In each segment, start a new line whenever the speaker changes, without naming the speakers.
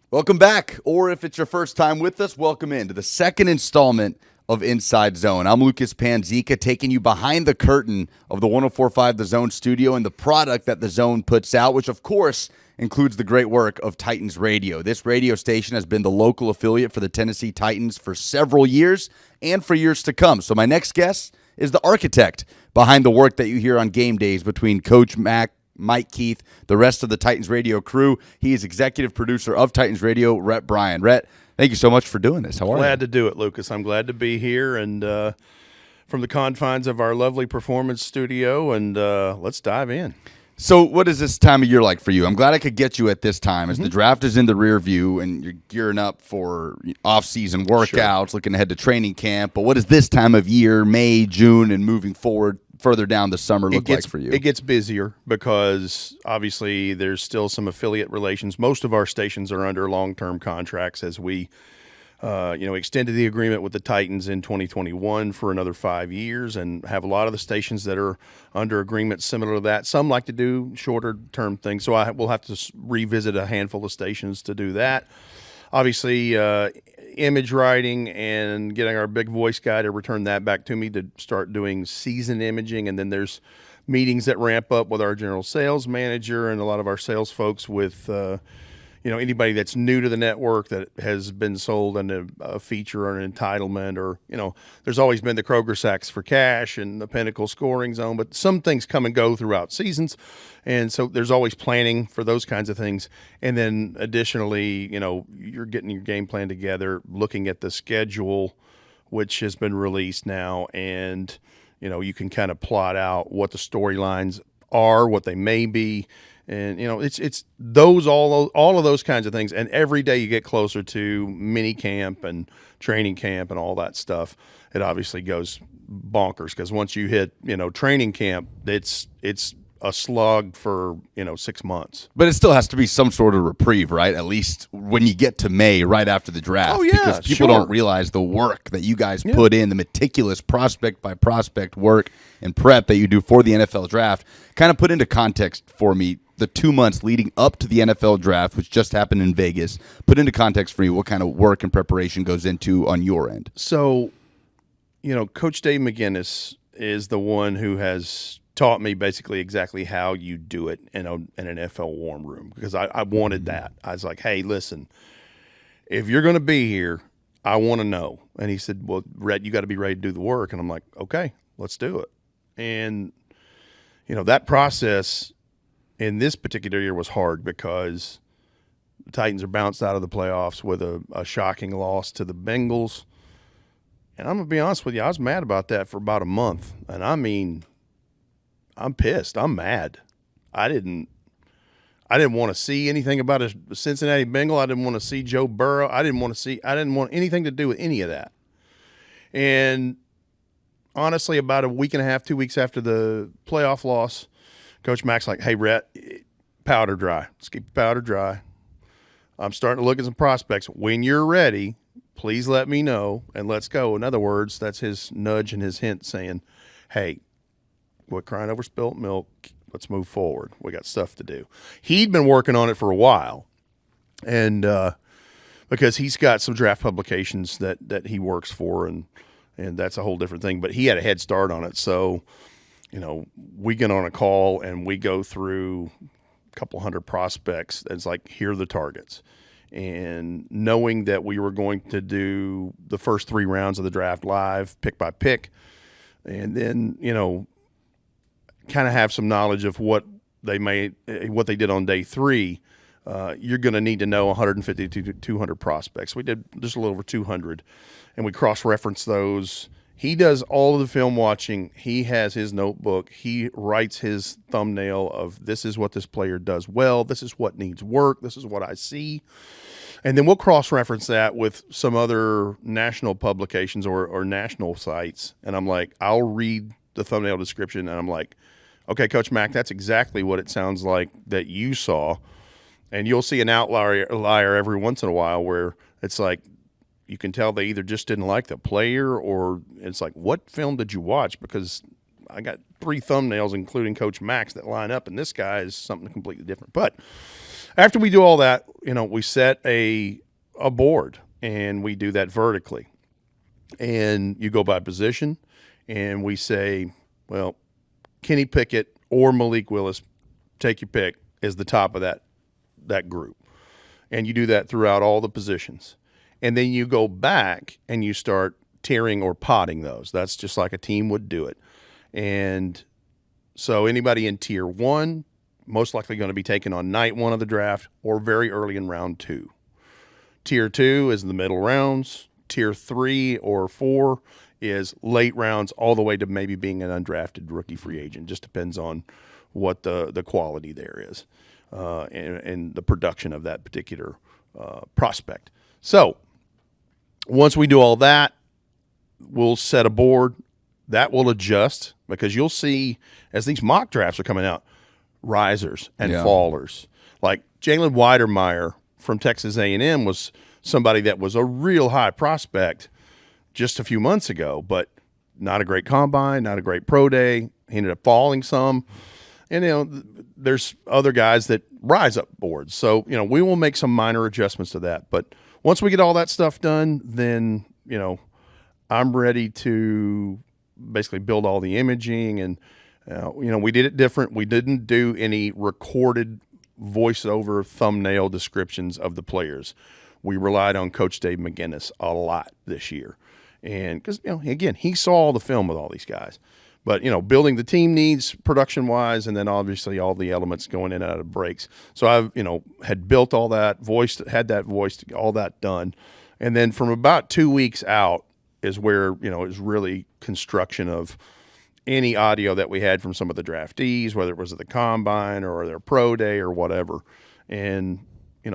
Welcome back, or if it's your first time with us, welcome into the second installment of Inside Zone. I'm Lucas Panzica, taking you behind the curtain of the 104.5 The Zone studio and the product that The Zone puts out, which of course includes the great work of Titans Radio. This radio station has been the local affiliate for the Tennessee Titans for several years and for years to come. So my next guest is the architect behind the work that you hear on game days between Coach Mack, Mike Keith, the rest of the Titans Radio crew. He is executive producer of Titans Radio, Rhett Bryan. Rhett, thank you so much for doing this. How are you?
Glad to do it, Lucas. I'm glad to be here and from the confines of our lovely performance studio, and let's dive in.
So what is this time of year like for you? I'm glad I could get you at this time as the draft is in the rear view and you're gearing up for off-season workouts, looking ahead to training camp. But what is this time of year, May, June, and moving forward further down the summer look like for you?
It gets busier because obviously there's still some affiliate relations. Most of our stations are under long-term contracts as we extended the agreement with the Titans in 2021 for another 5 years and have a lot of the stations that are under agreements similar to that. Some like to do shorter-term things, so we'll have to revisit a handful of stations to do that. Obviously, image writing and getting our big voice guy to return that back to me to start doing season imaging. And then there's meetings that ramp up with our general sales manager and a lot of our sales folks with anybody that's new to the network that has been sold on a feature or an entitlement, or there's always been the Kroger Sacks for Cash and the Pinnacle Scoring Zone, but some things come and go throughout seasons, and so there's always planning for those kinds of things. And then additionally, you're getting your game plan together, looking at the schedule, which has been released now, and you can kind of plot out what the storylines are, what they may be. And it's those all of those kinds of things, and every day you get closer to mini camp and training camp and all that stuff, it obviously goes bonkers because once you hit training camp, it's a slog for 6 months.
But it still has to be some sort of reprieve, right? At least when you get to May, right after the draft.
Oh yeah,
because people don't realize the work that you guys put in, the meticulous prospect by prospect work and prep that you do for the NFL draft. Kind of put into context for me the 2 months leading up to the NFL draft, which just happened in Vegas. Put into context for you what kind of work and preparation goes into on your end.
So, Coach Dave McGinnis is the one who has taught me basically exactly how you do it in an NFL warm room, because I wanted that. I was like, hey, listen, if you're going to be here, I want to know. And he said, well, Rhett, you got to be ready to do the work. And I'm like, okay, let's do it. And, that process in this particular year was hard because the Titans are bounced out of the playoffs with a shocking loss to the Bengals. And I'm going to be honest with you, I was mad about that for about a month. And I mean, I'm pissed. I'm mad. I didn't want to see anything about a Cincinnati Bengal. I didn't want to see Joe Burrow. I didn't want anything to do with any of that. And honestly, about a week and a half, 2 weeks after the playoff loss, Coach Mack's like, hey, Rhett, powder dry. Let's keep the powder dry. I'm starting to look at some prospects. When you're ready, please let me know, and let's go. In other words, that's his nudge and his hint saying, hey, we're crying over spilt milk. Let's move forward. We got stuff to do. He'd been working on it for a while, and because he's got some draft publications that he works for, and that's a whole different thing. But he had a head start on it, so we get on a call and we go through a couple hundred prospects. It's like, here are the targets. And knowing that we were going to do the first 3 rounds of the draft live, pick by pick, and then, kind of have some knowledge of what they did on day 3, you're going to need to know 150 to 200 prospects. We did just a little over 200, and we cross-reference those. He does all of the film watching. He has his notebook. He writes his thumbnail of, this is what this player does well. This is what needs work. This is what I see. And then we'll cross-reference that with some other national publications or national sites. And I'm like, I'll read the thumbnail description, and I'm like, okay, Coach Mack, that's exactly what it sounds like that you saw. And you'll see an outlier every once in a while where it's like, you can tell they either just didn't like the player, or it's like, what film did you watch? Because I got 3 thumbnails, including Coach Mack's, that line up, and this guy is something completely different. But after we do all that, we set a board and we do that vertically. And you go by position and we say, well, Kenny Pickett or Malik Willis, take your pick, is the top of that group. And you do that throughout all the positions. And then you go back and you start tiering or potting those. That's just like a team would do it. And so anybody in tier 1, most likely going to be taken on night 1 of the draft or very early in round 2. Tier 2 is the middle rounds. Tier 3 or 4 is late rounds all the way to maybe being an undrafted rookie free agent. Just depends on what the quality there is and the production of that particular prospect. So once we do all that, we'll set a board. That will adjust because you'll see as these mock drafts are coming out, risers and fallers. Like Jalen Weidermeyer from Texas A&M was somebody that was a real high prospect just a few months ago, but not a great combine, not a great pro day. He ended up falling some. And, there's other guys that rise up boards. So, we will make some minor adjustments to that. But once we get all that stuff done, then, I'm ready to basically build all the imaging. And, we did it different. We didn't do any recorded voiceover thumbnail descriptions of the players. We relied on Coach Dave McGinnis a lot this year. And because, again, he saw all the film with all these guys. But, building the team needs production-wise and then obviously all the elements going in and out of breaks. So I've, had built all that, had that voiced, all that done. And then from about 2 weeks out is where, is really construction of any audio that we had from some of the draftees, whether it was at the combine or their pro day or whatever. And,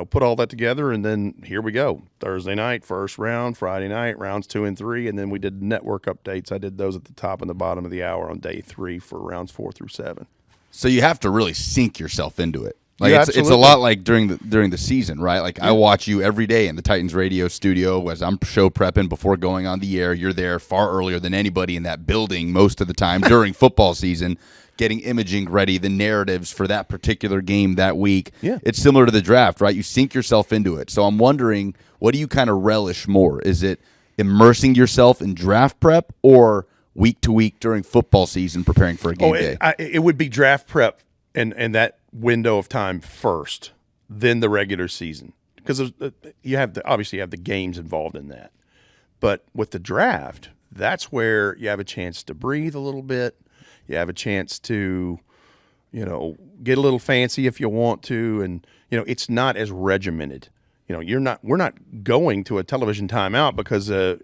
put all that together, and then here we go. Thursday night, first round, Friday night, rounds 2 and 3, and then we did network updates. I did those at the top and the bottom of the hour on day 3 for rounds 4 through 7.
So you have to really sink yourself into it. Like it's a lot like during the season, right? Like I watch you every day in the Titans radio studio as I'm show prepping before going on the air. You're there far earlier than anybody in that building most of the time during football season, getting imaging ready, the narratives for that particular game that week.
Yeah.
It's similar to the draft, right? You sink yourself into it. So I'm wondering, what do you kind of relish more? Is it immersing yourself in draft prep or week to week during football season preparing for a game day?
It would be draft prep and that window of time first, then the regular season, because you have obviously you have the games involved in that. But with the draft, that's where you have a chance to breathe a little bit. You have a chance to, get a little fancy if you want to, and it's not as regimented. We're not going to a television timeout because a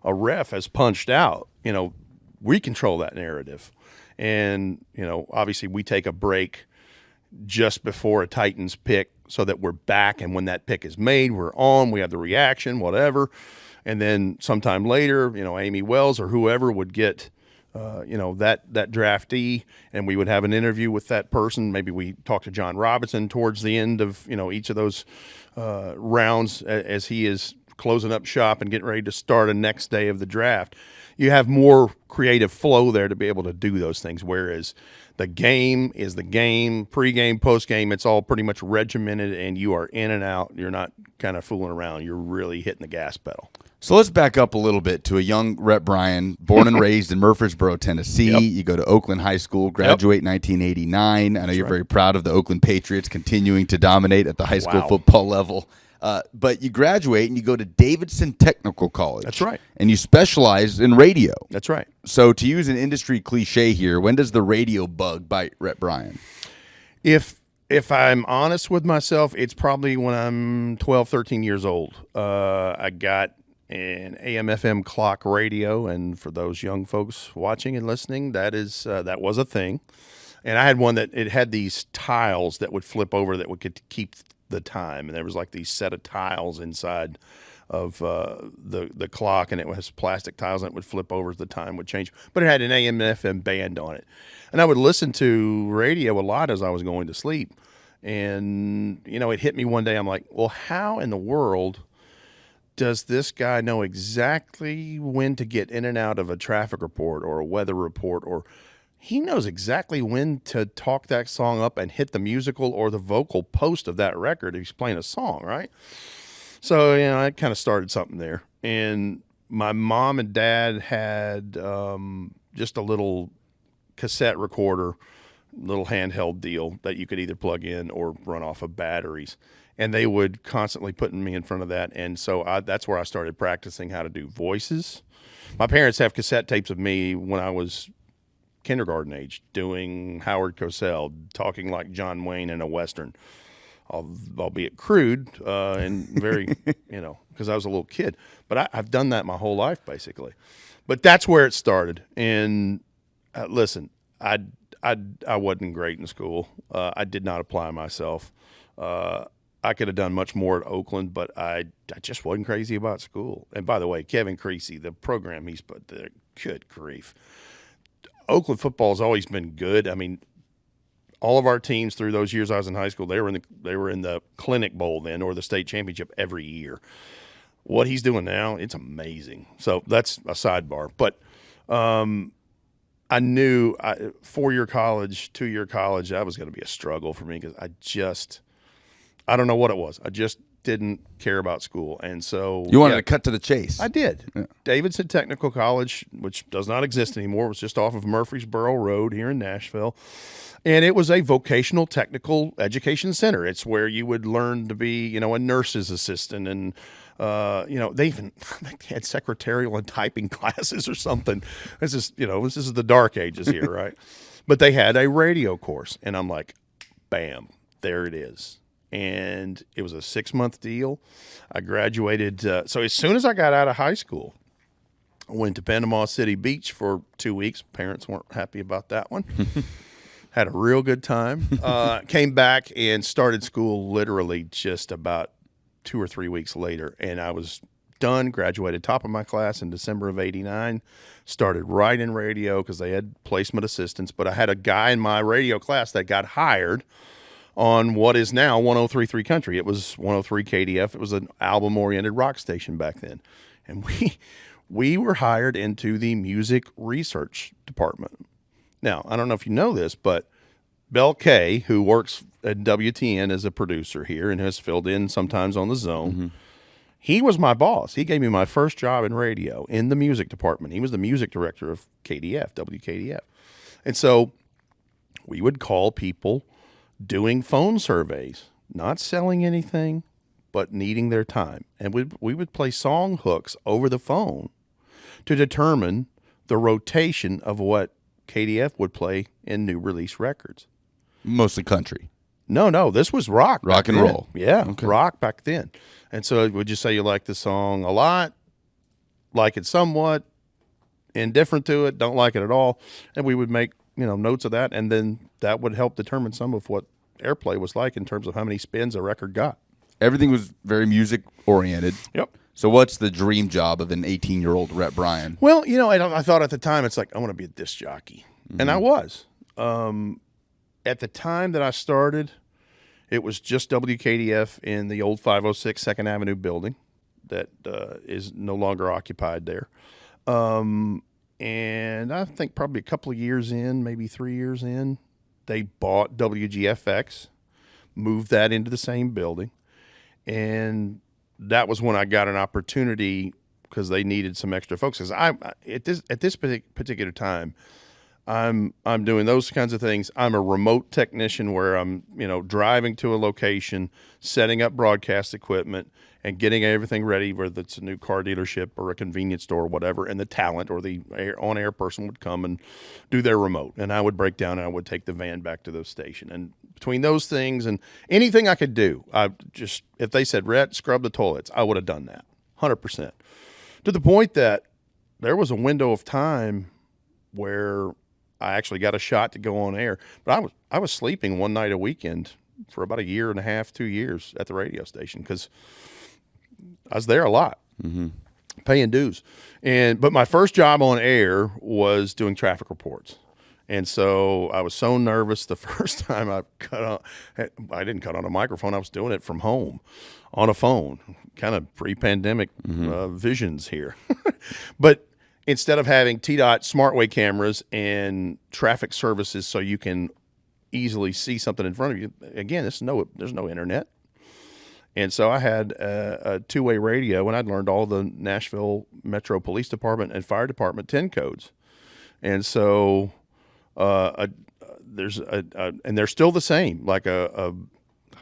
ref has punched out. We control that narrative, and obviously we take a break just before a Titans pick so that we're back, and when that pick is made, we're on, we have the reaction, whatever. And then sometime later, Amy Wells or whoever would get, that draftee, and we would have an interview with that person. Maybe we talk to John Robinson towards the end of, each of those rounds as he is closing up shop and getting ready to start a next day of the draft. You have more creative flow there to be able to do those things, whereas the game is the game, pregame, postgame, it's all pretty much regimented, and you are in and out. You're not kind of fooling around. You're really hitting the gas pedal.
So let's back up a little bit to a young Rhett Bryan, born and raised in Murfreesboro, Tennessee.
Yep.
You go to Oakland High School, graduate in 1989. I know you're very proud of the Oakland Patriots continuing to dominate at the high school football level. But you graduate and you go to Davidson Technical College.
That's right.
And you specialize in radio.
That's right.
So to use an industry cliche here, when does the radio bug bite Rhett Bryan?
If I'm honest with myself, it's probably when I'm 12, 13 years old. I got an AM/FM clock radio, and for those young folks watching and listening, that was a thing. And I had one that it had these tiles that would flip over that could keep the time, and there was like these set of tiles inside of the clock, and it was plastic tiles, and it would flip over as the time would change. But it had an AM and FM band on it, and I would listen to radio a lot as I was going to sleep. And it hit me one day. I'm like, well, how in the world does this guy know exactly when to get in and out of a traffic report or a weather report or he knows exactly when to talk that song up and hit the musical or the vocal post of that record if he's playing a song, right? So, I kind of started something there. And my mom and dad had just a little cassette recorder, little handheld deal that you could either plug in or run off of batteries. And they would constantly put me in front of that. And so that's where I started practicing how to do voices. My parents have cassette tapes of me when I was kindergarten age, doing Howard Cosell, talking like John Wayne in a Western, albeit crude and very, because I was a little kid. But I've done that my whole life, basically. But that's where it started. And listen, I wasn't great in school. I did not apply myself. I could have done much more at Oakland, but I just wasn't crazy about school. And by the way, Kevin Creasy, the program he's put there, good grief. Oakland football has always been good. I mean, all of our teams through those years I was in high school, they were in the Clinic Bowl then, or the state championship every year. What he's doing now, it's amazing. So that's a sidebar. But I knew 4-year college, 2-year college, that was going to be a struggle for me because I don't know what it was. I just didn't care about school. And so
you wanted to cut to the chase.
I did. Yeah. Davidson Technical College, which does not exist anymore, was just off of Murfreesboro Road here in Nashville. And it was a vocational technical education center. It's where you would learn to be, a nurse's assistant. And, they even had secretarial and typing classes or something. This is the dark ages here, right? But they had a radio course. And I'm like, bam, there it is. And it was a 6-month deal. I graduated. So as soon as I got out of high school, I went to Panama City Beach for 2 weeks. Parents weren't happy about that one. Had a real good time. Came back and started school literally just about 2 or 3 weeks later. And I was done, graduated top of my class in December of 89. Started right in radio because they had placement assistants. But I had a guy in my radio class that got hired on what is now 103.3 Country. It was 103 KDF. It was an album-oriented rock station back then. And we were hired into the music research department. Now, I don't know if you know this, but Bell Kay, who works at WTN as a producer here and has filled in sometimes on the Zone, he was my boss. He gave me my first job in radio in the music department. He was the music director of KDF, WKDF. And so we would call people doing phone surveys, not selling anything, but needing their time. And we would play song hooks over the phone to determine the rotation of what KDF would play in new release records.
Mostly country.
No, this was rock.
Rock and roll.
Yeah, okay. Rock back then. And so would you say you like the song a lot, like it somewhat, indifferent to it, don't like it at all? And we would make notes of that, and then that would help determine some of what airplay was like in terms of how many spins a record got.
Everything was very music oriented.
Yep.
So what's the dream job of an 18-year-old Rhett Bryan?
Well, I thought at the time, it's like, I want to be a disc jockey. And I was. At the time that I started, it was just WKDF in the old 506 2nd Avenue building that is no longer occupied there. And I think probably a couple of years in, maybe 3 years in, they bought WGFX, moved that into the same building. And that was when I got an opportunity because they needed some extra folks. Because at this particular time, I'm doing those kinds of things. I'm a remote technician where I'm driving to a location, setting up broadcast equipment, and getting everything ready, whether it's a new car dealership or a convenience store or whatever, and the talent or the on-air person would come and do their remote. And I would break down and I would take the van back to the station. And between those things and anything I could do, if they said, Rhett, scrub the toilets, I would have done that, 100%. To the point that there was a window of time where I actually got a shot to go on air. But I was sleeping one night a weekend for about 1.5 years, 2 years at the radio station because I was there a lot, paying dues. But my first job on air was doing traffic reports. And so I was so nervous the first time I didn't cut on a microphone. I was doing it from home on a phone, kind of pre-pandemic visions here. But instead of having TDOT SmartWay cameras and traffic services so you can easily see something in front of you, again, there's no internet. And so I had a two-way radio, and I'd learned all the Nashville Metro Police Department and Fire Department 10 codes. And so there's and they're still the same, like I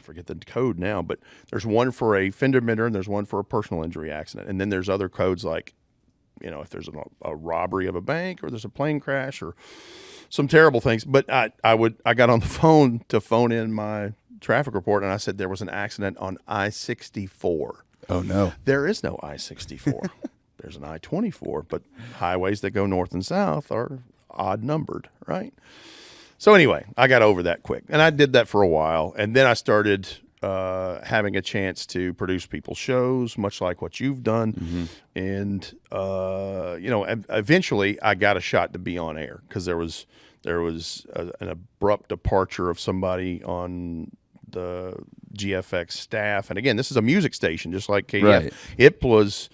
forget the code now, but there's one for a fender bender and there's one for a personal injury accident. And then there's other codes like, if there's a robbery of a bank or there's a plane crash or some terrible things. But I got on the phone to phone in my traffic report, and I said there was an accident on I-64.
Oh, no.
There is no I-64. There's an I-24, but highways that go north and south are odd numbered, right? So anyway, I got over that quick, and I did that for a while, and then I started having a chance to produce people's shows, much like what you've done, and eventually I got a shot to be on air because there was an abrupt departure of somebody on the GFX staff, and again, this is a music station, just like KDF.
Right.
It was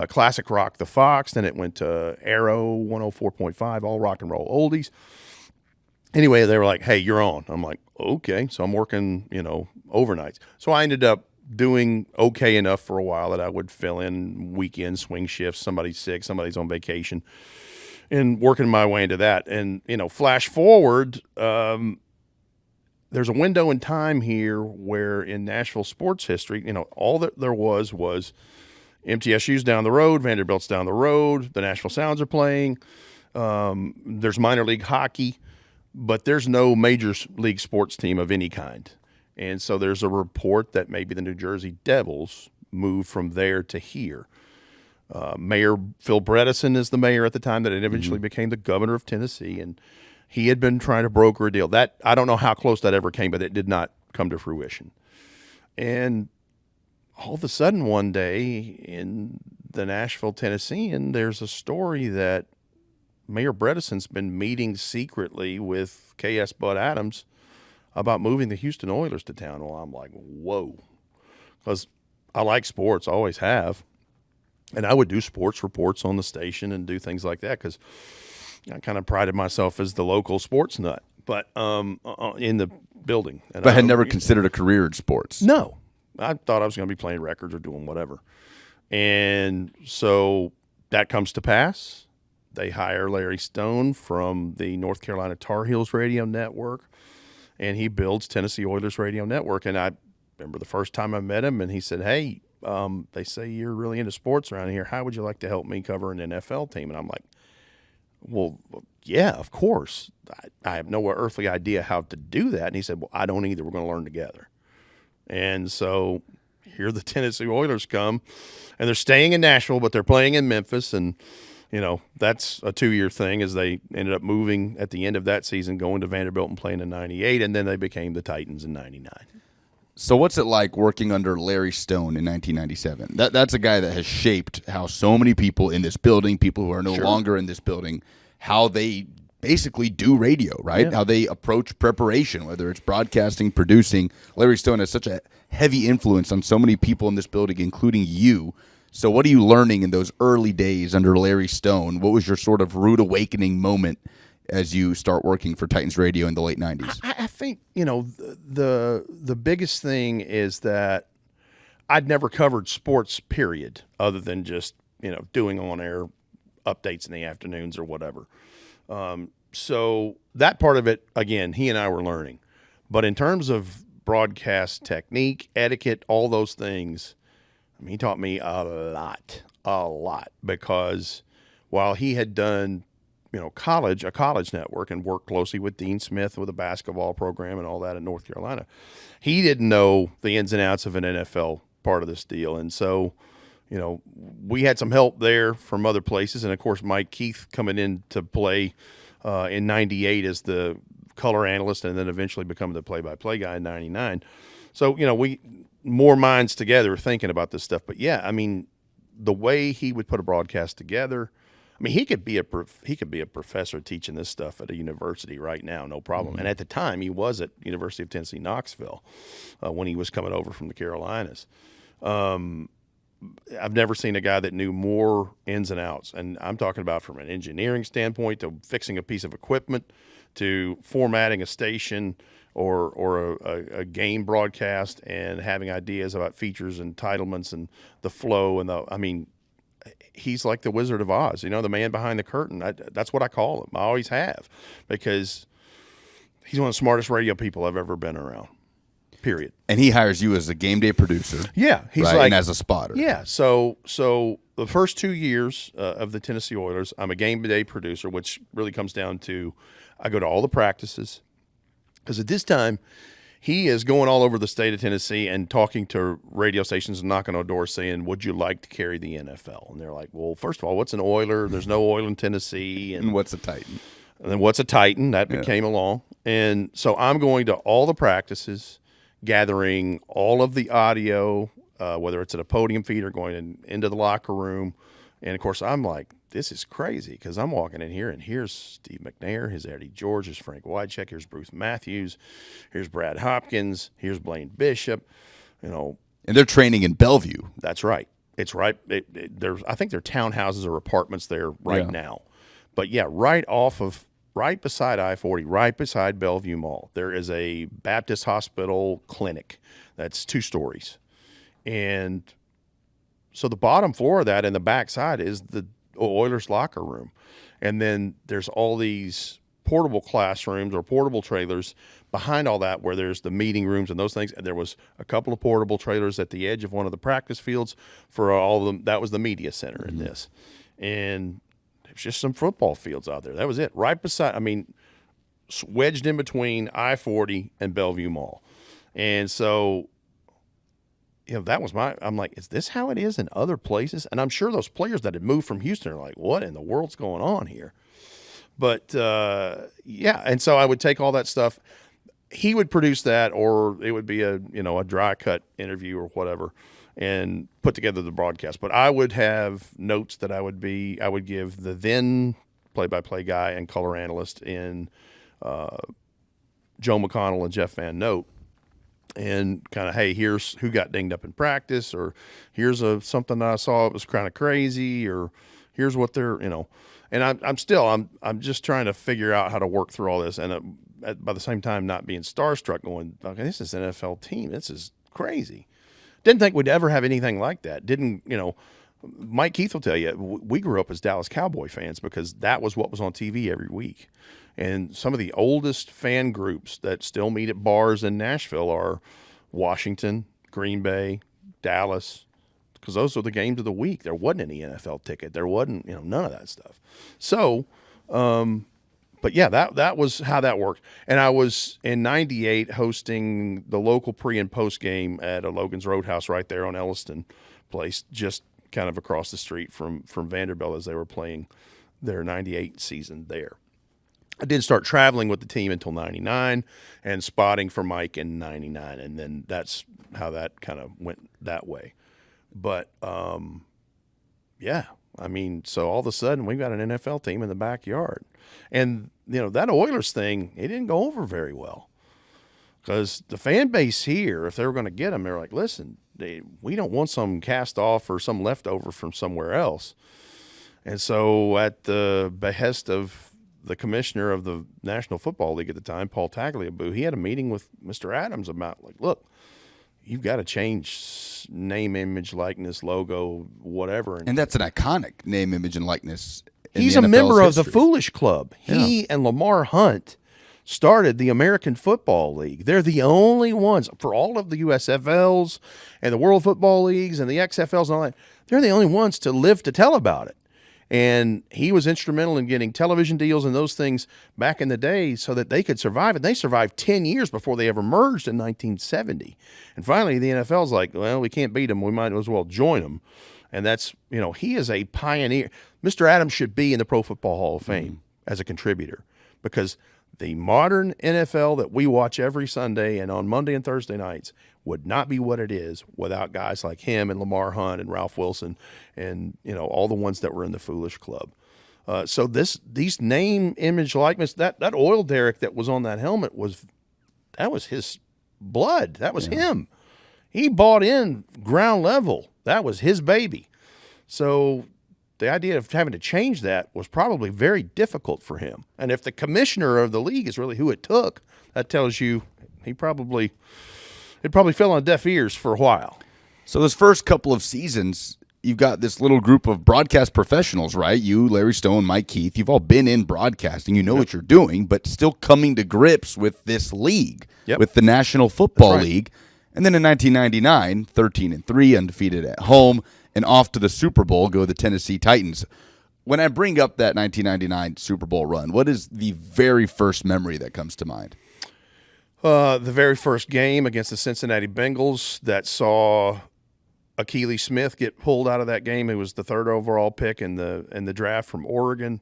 classic rock, the Fox, then it went to Arrow 104.5, all rock and roll oldies. Anyway, they were like, "Hey, you're on." I'm like, "Okay." So I'm working, overnights. So I ended up doing okay enough for a while that I would fill in weekend swing shifts. Somebody's sick, somebody's on vacation, and working my way into that. And, flash forward, there's a window in time here where in Nashville sports history, all that there was MTSU's down the road, Vanderbilt's down the road, the Nashville Sounds are playing. There's minor league hockey. But there's no major league sports team of any kind. And so there's a report that maybe the New Jersey Devils moved from there to here. Mayor Phil Bredesen is the mayor at the time that it eventually became the governor of Tennessee. And he had been trying to broker a deal. That I don't know how close that ever came, but it did not come to fruition. And all of a sudden one day in the Nashville Tennessean, there's a story that Mayor Bredesen's been meeting secretly with K.S. Bud Adams about moving the Houston Oilers to town. Well, I'm like, whoa. Because I like sports, I always have. And I would do sports reports on the station and do things like that because I kind of prided myself as the local sports nut, but in the building. And
But had never considered a career in sports.
No. I thought I was going to be playing records or doing whatever. And so that comes to pass. They hire Larry Stone from the North Carolina Tar Heels radio network, and he builds Tennessee Oilers radio network. And I remember the first time I met him, and he said, "Hey, they say you're really into sports around here. How would you like to help me cover an NFL team?" And I'm like, well, yeah, of course. I have no earthly idea how to do that. And he said, well, I don't either. We're going to learn together. And so here the Tennessee Oilers come, and they're staying in Nashville, but they're playing in Memphis. And that's a 2-year thing as they ended up moving at the end of that season, going to Vanderbilt and playing in 98, and then they became the Titans in 99.
So what's it like working under Larry Stone in 1997? That's a guy that has shaped how so many people in this building, people who are no longer in this building, how they basically do radio, right?
Yeah.
How they approach preparation, whether it's broadcasting, producing. Larry Stone has such a heavy influence on so many people in this building, including you. So what are you learning in those early days under Larry Stone? What was your sort of rude awakening moment as you start working for Titans Radio in the late 90s?
I think, the biggest thing is that I'd never covered sports, period, other than just, doing on-air updates in the afternoons or whatever. So that part of it, again, he and I were learning. But in terms of broadcast technique, etiquette, all those things, he taught me a lot, because while he had done, a college network and worked closely with Dean Smith with a basketball program and all that in North Carolina, he didn't know the ins and outs of an NFL part of this deal. And so, we had some help there from other places. And of course, Mike Keith coming in to play in 98 as the color analyst and then eventually become the play-by-play guy in 99. So, we more minds together thinking about this stuff. But yeah, the way he would put a broadcast together, he could be a professor teaching this stuff at a university right now, no problem. Mm-hmm. And at the time, he was at University of Tennessee, Knoxville, when he was coming over from the Carolinas. I've never seen a guy that knew more ins and outs. And I'm talking about from an engineering standpoint to fixing a piece of equipment to formatting a station or a game broadcast and having ideas about features, entitlements, and the flow. I mean, he's like the Wizard of Oz, the man behind the curtain. That's what I call him. I always have, because he's one of the smartest radio people I've ever been around. Period.
And he hires you as a game day producer.
Yeah, he's
right?
like,
and as a spotter.
Yeah. So the first 2 years of the Tennessee Oilers, I'm a game day producer, which really comes down to I go to all the practices, because at this time he is going all over the state of Tennessee and talking to radio stations and knocking on doors saying, "Would you like to carry the NFL?" And they're like, "Well, first of all, what's an Oiler? There's no oil in Tennessee."
And what's a Titan?
And then what's a Titan? That came along. And so I'm going to all the practices, gathering all of the audio, whether it's at a podium feed or going into the locker room. And, of course, I'm like, this is crazy, because I'm walking in here, and here's Steve McNair, here's Eddie George, here's Frank Wycheck, here's Bruce Matthews, here's Brad Hopkins, here's Blaine Bishop,
And they're training in Bellevue.
That's right. It's right. I think there are townhouses or apartments there right now. But, yeah, right beside I-40, right beside Bellevue Mall, there is a Baptist Hospital clinic that's 2 stories. And so the bottom floor of that and the back side is the Oilers locker room. And then there's all these portable classrooms or portable trailers behind all that, where there's the meeting rooms and those things. And there was a couple of portable trailers at the edge of one of the practice fields for all of them. That was the media center in this. And there's just some football fields out there. That was it. Right beside, wedged in between I-40 and Bellevue Mall. And so, that was I'm like, is this how it is in other places? And I'm sure those players that had moved from Houston are like, what in the world's going on here? But, and so I would take all that stuff. He would produce that, or it would be a dry cut interview or whatever, and put together the broadcast. But I would have notes that I would give the then play-by-play guy and color analyst in Joe McConnell and Jeff Van Note, and kind of, hey, here's who got dinged up in practice, or here's something that I saw that was kind of crazy, or here's what they're, and I'm just trying to figure out how to work through all this, and by the same time not being starstruck, going, okay, this is an NFL team, this is crazy. Didn't think we'd ever have anything like that. Didn't, Mike Keith will tell you, we grew up as Dallas Cowboy fans because that was what was on TV every week. And some of the oldest fan groups that still meet at bars in Nashville are Washington, Green Bay, Dallas, because those are the games of the week. There wasn't any NFL ticket. There wasn't, none of that stuff. So, but yeah, that was how that worked. And I was in '98 hosting the local pre and post game at a Logan's Roadhouse right there on Elliston Place, just kind of across the street from Vanderbilt, as they were playing their '98 season there. I didn't start traveling with the team until '99 and spotting for Mike in '99, and then that's how that kind of went that way. But, so all of a sudden we've got an NFL team in the backyard. And, that Oilers thing, it didn't go over very well, because the fan base here, if they were going to get them, they're like, listen, we don't want some cast off or some leftover from somewhere else. And so at the behest of the commissioner of the National Football League at the time, Paul Tagliabue, he had a meeting with Mr. Adams about, like, look, you've got to change name, image, likeness, logo, whatever.
And that's an iconic name, image, and likeness.
He's a member of the Foolish Club. He and Lamar Hunt started the American Football League. They're the only ones, for all of the USFLs and the World Football Leagues and the XFLs and all that, they're the only ones to live to tell about it. And he was instrumental in getting television deals and those things back in the day so that they could survive. And they survived 10 years before they ever merged in 1970. And finally, the NFL's like, well, we can't beat them. We might as well join them. And that's, he is a pioneer. Mr. Adams should be in the Pro Football Hall of Fame as a contributor, because the modern NFL that we watch every Sunday and on Monday and Thursday nights would not be what it is without guys like him and Lamar Hunt and Ralph Wilson and, all the ones that were in the Foolish Club. So these name, image, likeness, that oil derrick that was on that helmet was his blood. That was him. He bought in ground level That was his baby. So the idea of having to change that was probably very difficult for him. And if the commissioner of the league is really who it took, that tells you it probably fell on deaf ears for a while.
So this first couple of seasons, you've got this little group of broadcast professionals, right? You, Larry Stone, Mike Keith, you've all been in broadcasting. You know what you're doing, but still coming to grips with this league, with the National Football League. And then in 1999, 13-3, undefeated at home, and off to the Super Bowl go the Tennessee Titans. When I bring up that 1999 Super Bowl run, what is the very first memory that comes to mind?
The very first game against the Cincinnati Bengals that saw Akili Smith get pulled out of that game. It was the third overall pick in the draft from Oregon,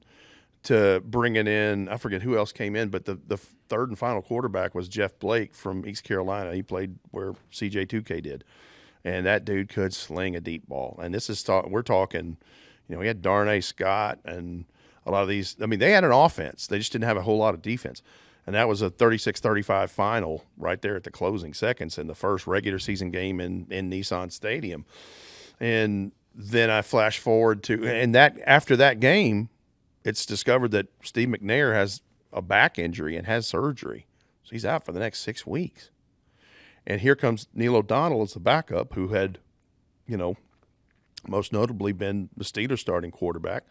to bringing in, I forget who else came in, but the third and final quarterback was Jeff Blake from East Carolina. He played where CJ2K did. And that dude could sling a deep ball. And this is we're talking, we had Darnay Scott and a lot of these. I mean, they had an offense. They just didn't have a whole lot of defense. And that was a 36-35 final right there at the closing seconds in the first regular season game in Nissan Stadium. And then I flash forward to, and that after that game, it's discovered that Steve McNair has a back injury and has surgery. So he's out for the next 6 weeks. And here comes Neil O'Donnell as the backup, who had, most notably been the Steelers starting quarterback,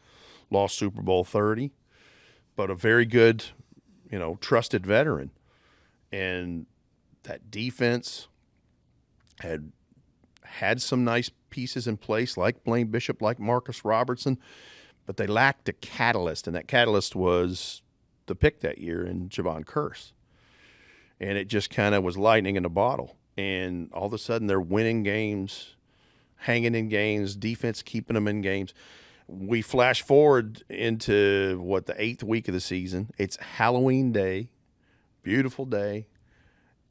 lost Super Bowl 30, but a very good, trusted veteran. And that defense had some nice pieces in place, like Blaine Bishop, like Marcus Robertson, but they lacked a catalyst, and that catalyst was the pick that year in Javon Curse. And it just kind of was lightning in a bottle. And all of a sudden they're winning games, hanging in games, defense keeping them in games. We flash forward into, the 8th week of the season. It's Halloween Day, beautiful day,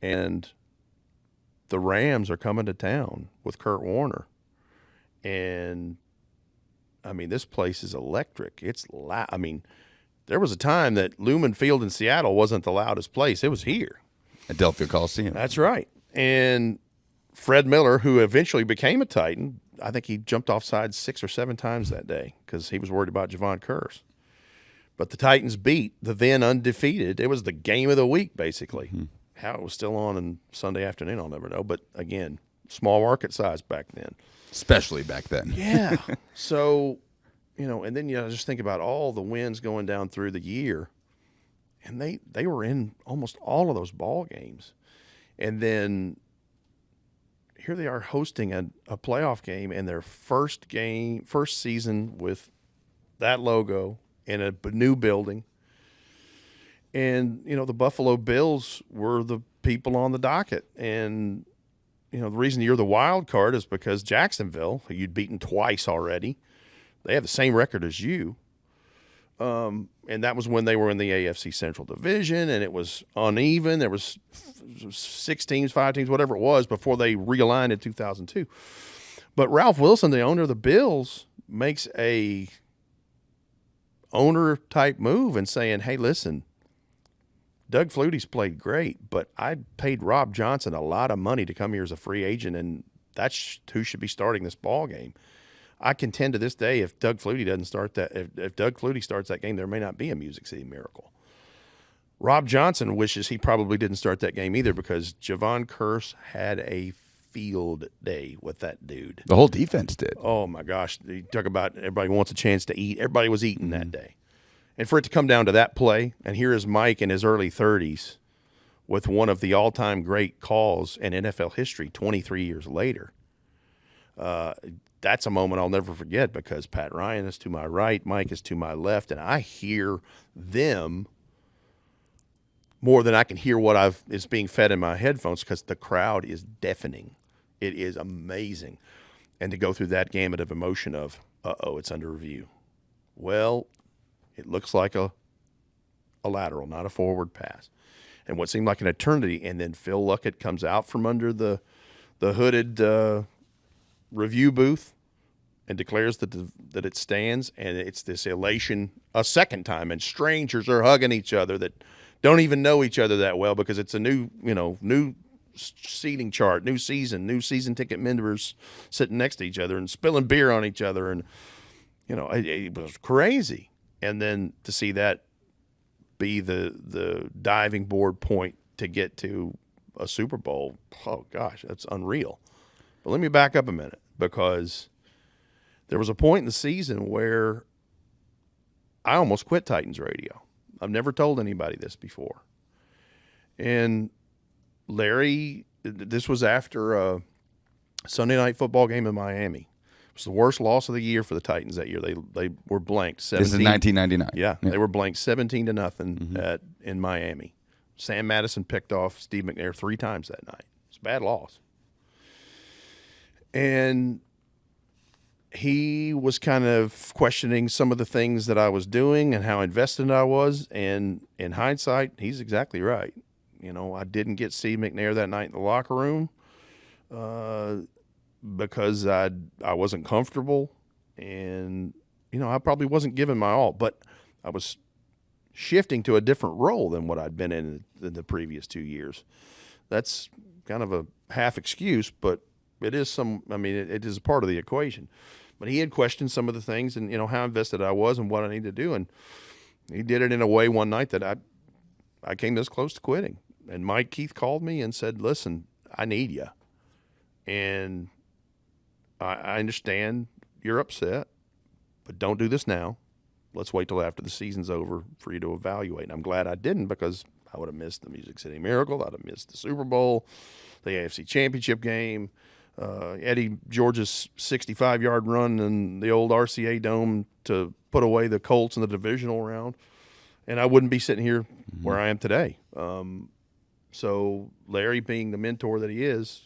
and the Rams are coming to town with Kurt Warner. And, this place is electric. It's loud. There was a time that Lumen Field in Seattle wasn't the loudest place. It was here.
Adelphia Coliseum.
That's right. And Fred Miller, who eventually became a Titan, I think he jumped off sides 6 or 7 times that day because he was worried about Javon Curse. But the Titans beat the then undefeated. It was the game of the week, basically. Mm-hmm. How it was still on Sunday afternoon, I'll never know. But, again, small market size back then.
Especially back then.
Yeah. So, and then just think about all the wins going down through the year. And they were in almost all of those ball games. And then here they are hosting a playoff game in their first season with that logo in a new building. And, the Buffalo Bills were the people on the docket. And, the reason you're the wild card is because Jacksonville, who you'd beaten twice already, they have the same record as you. And that was when they were in the AFC Central Division, and it was uneven. There was 6 teams, 5 teams, whatever it was, before they realigned in 2002. But Ralph Wilson, the owner of the Bills, makes a owner-type move and saying, hey, listen, Doug Flutie's played great, but I paid Rob Johnson a lot of money to come here as a free agent, and that's who should be starting this ball game. I contend to this day, if Doug Flutie doesn't start that, if Doug Flutie starts that game, there may not be a Music City Miracle. Rob Johnson wishes he probably didn't start that game either, because Javon Curse had a field day with that dude.
The whole defense did.
Oh my gosh! You talk about everybody wants a chance to eat. Everybody was eating that day, and for it to come down to that play, and here is Mike in his early 30s with one of the all-time great calls in NFL history 23 years later. That's a moment I'll never forget, because Pat Ryan is to my right, Mike is to my left, and I hear them more than I can hear what is being fed in my headphones, because the crowd is deafening. It is amazing. And to go through that gamut of emotion of, it's under review. Well, it looks like a lateral, not a forward pass. And what seemed like an eternity, and then Phil Luckett comes out from under the hooded review booth and declares that it stands, and it's this elation a second time, and strangers are hugging each other that don't even know each other that well, because it's a new seating chart, new season ticket members sitting next to each other and spilling beer on each other. And, it was crazy. And then to see that be the diving board point to get to a Super Bowl, oh gosh, that's unreal. But let me back up a minute, because there was a point in the season where I almost quit Titans radio. I've never told anybody this before. And Larry, this was after a Sunday night football game in Miami. It was the worst loss of the year for the Titans that year. They were blanked 17.
This is 1999.
Yeah, they were blanked 17-0 in Miami. Sam Madison picked off Steve McNair 3 times that night. It's a bad loss. And he was kind of questioning some of the things that I was doing and how invested I was. And in hindsight, he's exactly right. I didn't get Steve McNair that night in the locker room because I wasn't comfortable, and I probably wasn't giving my all. But I was shifting to a different role than what I'd been in the previous 2 years. That's kind of a half excuse, but it is it is a part of the equation. But he had questioned some of the things and, how invested I was and what I needed to do. And he did it in a way one night that I came this close to quitting. And Mike Keith called me and said, listen, I need you. And I understand you're upset, but don't do this now. Let's wait till after the season's over for you to evaluate. And I'm glad I didn't, because I would have missed the Music City Miracle. I'd have missed the Super Bowl, the AFC Championship game, Eddie George's 65-yard run in the old RCA Dome to put away the Colts in the divisional round. And I wouldn't be sitting here where I am today. So Larry, being the mentor that he is,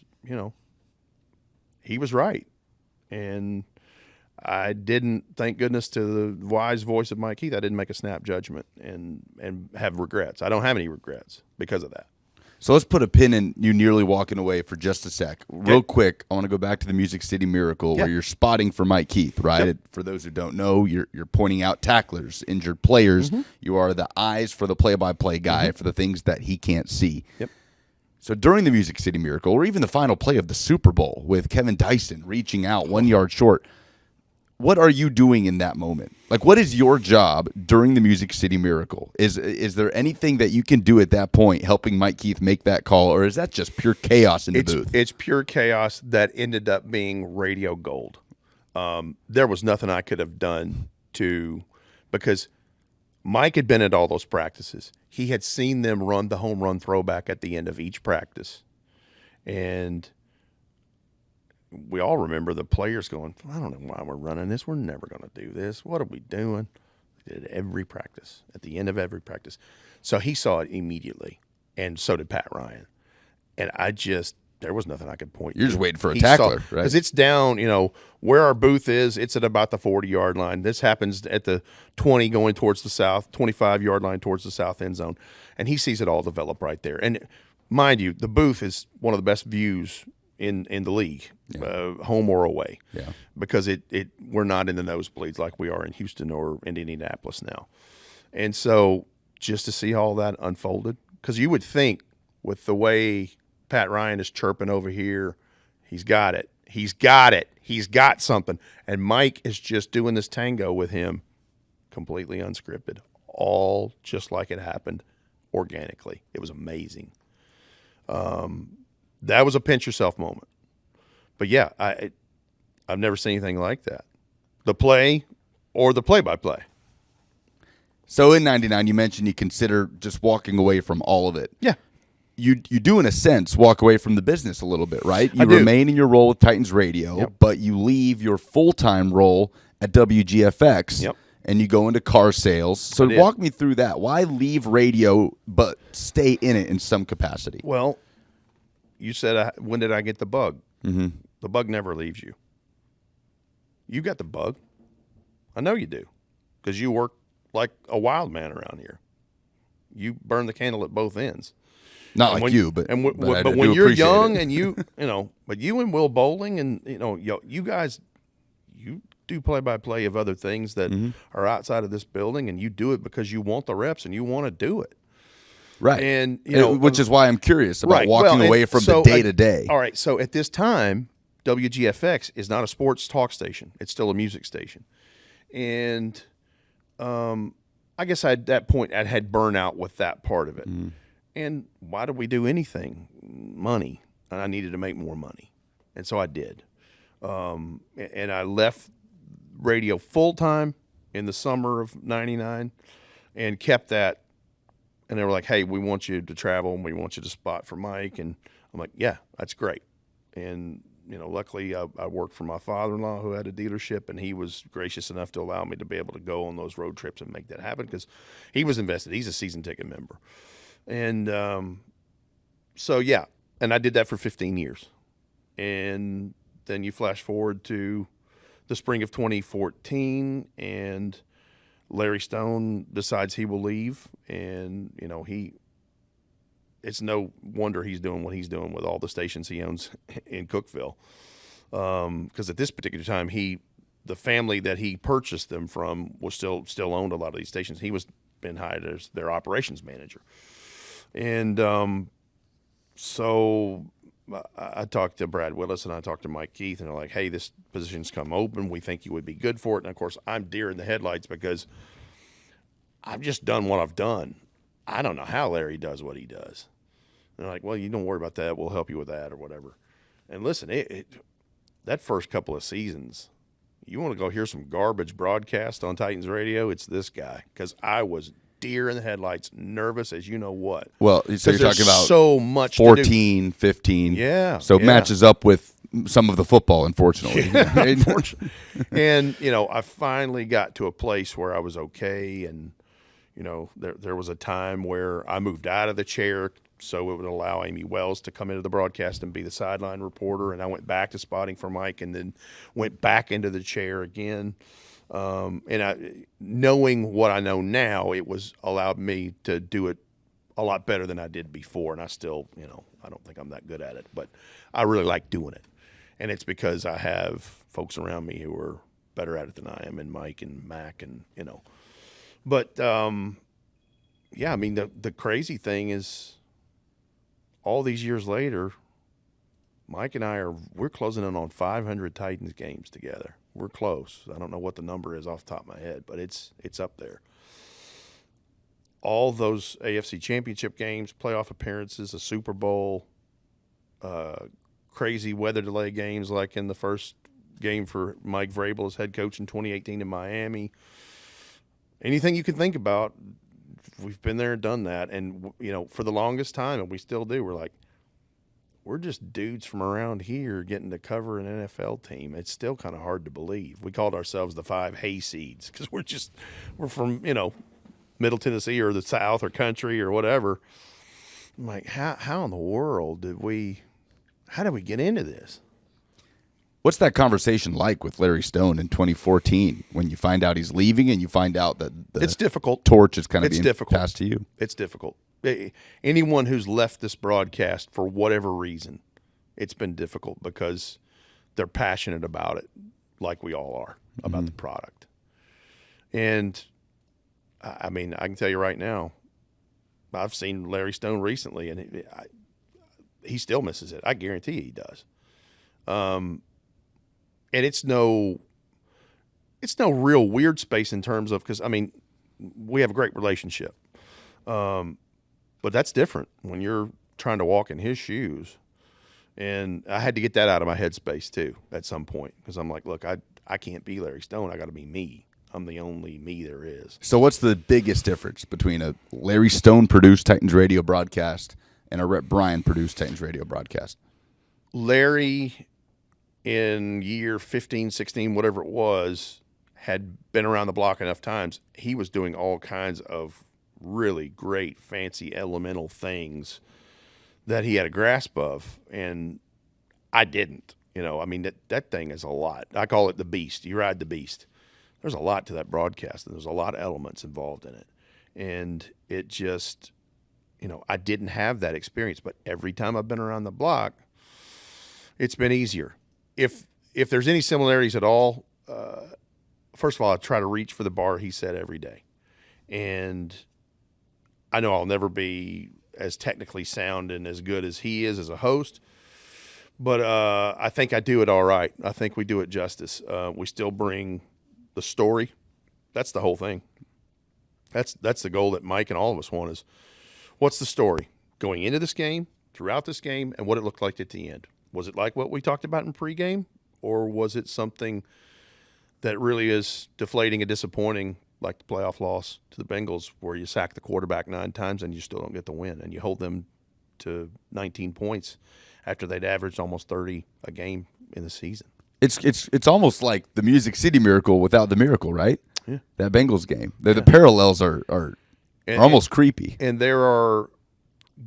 he was right. And I didn't, thank goodness to the wise voice of Mike Keith, I didn't make a snap judgment and have regrets. I don't have any regrets because of that.
So let's put a pin in you nearly walking away for just a sec. Real quick, I want to go back to the Music City Miracle where you're spotting for Mike Keith, right? For those who don't know, you're pointing out tacklers, injured players. You are the eyes for the play-by-play guy for the things that he can't see. So during the Music City Miracle, or even the final play of the Super Bowl with Kevin Dyson reaching out 1 yard short, what are you doing in that moment? Like, what is your job during the Music City Miracle? Is there anything that you can do at that point helping Mike Keith make that call, or is that just pure chaos in the booth?
It's pure chaos that ended up being radio gold. There was nothing I could have done because Mike had been at all those practices. He had seen them run the home run throwback at the end of each practice. And we all remember the players going, I don't know why we're running this. We're never going to do this. What are we doing? We did it every practice, at the end of every practice. So he saw it immediately, and so did Pat Ryan. And there was nothing I could point to.
You're just waiting for a tackler, right?
Because it's down, where our booth is, it's at about the 40-yard line. This happens at the 20 going towards the south, 25-yard line towards the south end zone. And he sees it all develop right there. And mind you, the booth is one of the best views in the league, home or away, because we're not in the nosebleeds like we are in Houston or in Indianapolis now. And so just to see all that unfolded, because you would think with the way Pat Ryan is chirping over here, he's got it. He's got something. And Mike is just doing this tango with him, completely unscripted, all just like it happened organically. It was amazing. That was a pinch yourself moment. But yeah, I've never seen anything like that. The play or the play-by-play.
So in 99, you mentioned you consider just walking away from all of it.
Yeah.
You do, in a sense, walk away from the business a little bit, right? You remain in your role with Titans Radio, but you leave your full-time role at WGFX, and you go into car sales. So walk me through that. Why leave radio but stay in it in some capacity?
Well, you said, when did I get the bug? The bug never leaves you. You got the bug. I know you do, because you work like a wild man around here. You burn the candle at both ends.
Not like you, but
when you're young and but you and Will Bowling and you guys, you do play-by-play of other things that are outside of this building, and you do it because you want the reps and you want to do it.
Right.
And you know,
which is why I'm curious about
right.
walking
Well,
away
and
from
so,
the day to day.
All right. So at this time, WGFX is not a sports talk station. It's still a music station. And I guess at that point I had burnout with that part of it. And why do we do anything? Money. And I needed to make more money. And so I did. And I left radio full time in the summer of '99 and kept that. And they were like, hey, we want you to travel and we want you to spot for Mike. And I'm like, yeah, that's great. And, you know, luckily I worked for my father-in-law who had a dealership, and he was gracious enough to allow me to be able to go on those road trips and make that happen because he was invested. He's a season ticket member. And so, yeah, and I did that for 15 years. And then you flash forward to the spring of 2014, and Larry Stone decides he will leave, and you know it's no wonder he's doing what he's doing with all the stations he owns in Cookeville, because at this particular time the family that he purchased them from was still owned a lot of these stations. He was been hired as their operations manager, and so I talked to Brad Willis and I talked to Mike Keith, and they're like, hey, this position's come open. We think you would be good for it. And, of course, I'm deer in the headlights because I've just done what I've done. I don't know how Larry does what he does. And they're like, well, you don't worry about that. We'll help you with that or whatever. And listen, that first couple of seasons, you want to go hear some garbage broadcast on Titans radio, it's this guy, because I was deer in the headlights, nervous as you know what.
Well, so you're talking about
so much
14, 15.
Yeah.
So it matches up with some of the football, unfortunately.
Yeah, unfortunately. And, you know, I finally got to a place where I was okay. And, you know, there was a time where I moved out of the chair so it would allow Amy Wells to come into the broadcast and be the sideline reporter. And I went back to spotting for Mike and then went back into the chair again. And knowing what I know now, it was allowed me to do it a lot better than I did before. And I still, you know, I don't think I'm that good at it, but I really like doing it. And it's because I have folks around me who are better at it than I am, and Mike and Mac and, you know. But, yeah, I mean, the crazy thing is all these years later, Mike and we're closing in on 500 Titans games together. We're close. I don't know what the number is off the top of my head, but it's up there. All those AFC Championship games, playoff appearances, a Super Bowl, crazy weather delay games like in the first game for Mike Vrabel as head coach in 2018 in Miami. Anything you can think about, we've been there and done that. And, you know, for the longest time, and we still do, we're just dudes from around here getting to cover an NFL team. It's still kind of hard to believe. We called ourselves the 5 hayseeds because we're from, you know, Middle Tennessee or the South or country or whatever. I'm like, how in the world how did we get into this?
What's that conversation like with Larry Stone in 2014 when you find out he's leaving and you find out that
it's difficult.
Torch is kind of being
difficult.
passed to you?
It's difficult. Anyone who's left this broadcast for whatever reason, it's been difficult because they're passionate about it like we all are about the product. And, I mean, I can tell you right now, I've seen Larry Stone recently, and he still misses it. I guarantee he does. And it's no real weird space in terms of, because, I mean, we have a great relationship. But that's different when you're trying to walk in his shoes. And I had to get that out of my headspace, too, at some point. Because I'm like, look, I can't be Larry Stone. I got to be me. I'm the only me there is.
So what's the biggest difference between a Larry Stone-produced Titans radio broadcast and a Rhett Bryan-produced Titans radio broadcast?
Larry, in year 15, 16, whatever it was, had been around the block enough times. He was doing all kinds of really great, fancy, elemental things that he had a grasp of, and I didn't. You know, I mean, that thing is a lot. I call it the beast. You ride the beast. There's a lot to that broadcast, and there's a lot of elements involved in it. And it just, you know, I didn't have that experience, but every time I've been around the block, it's been easier. If there's any similarities at all, first of all, I try to reach for the bar he set every day. And I know I'll never be as technically sound and as good as he is as a host, but I think I do it all right. I think we do it justice. We still bring the story. That's the whole thing. That's the goal that Mike and all of us want is, what's the story going into this game, throughout this game, and what it looked like at the end? Was it like what we talked about in pregame, or was it something that really is deflating and disappointing, like the playoff loss to the Bengals, where you sack the quarterback 9 times and you still don't get the win, and you hold them to 19 points after they'd averaged almost 30 a game in the season?
It's almost like the Music City Miracle without the miracle, right?
Yeah.
That Bengals game. The parallels are almost creepy.
And there are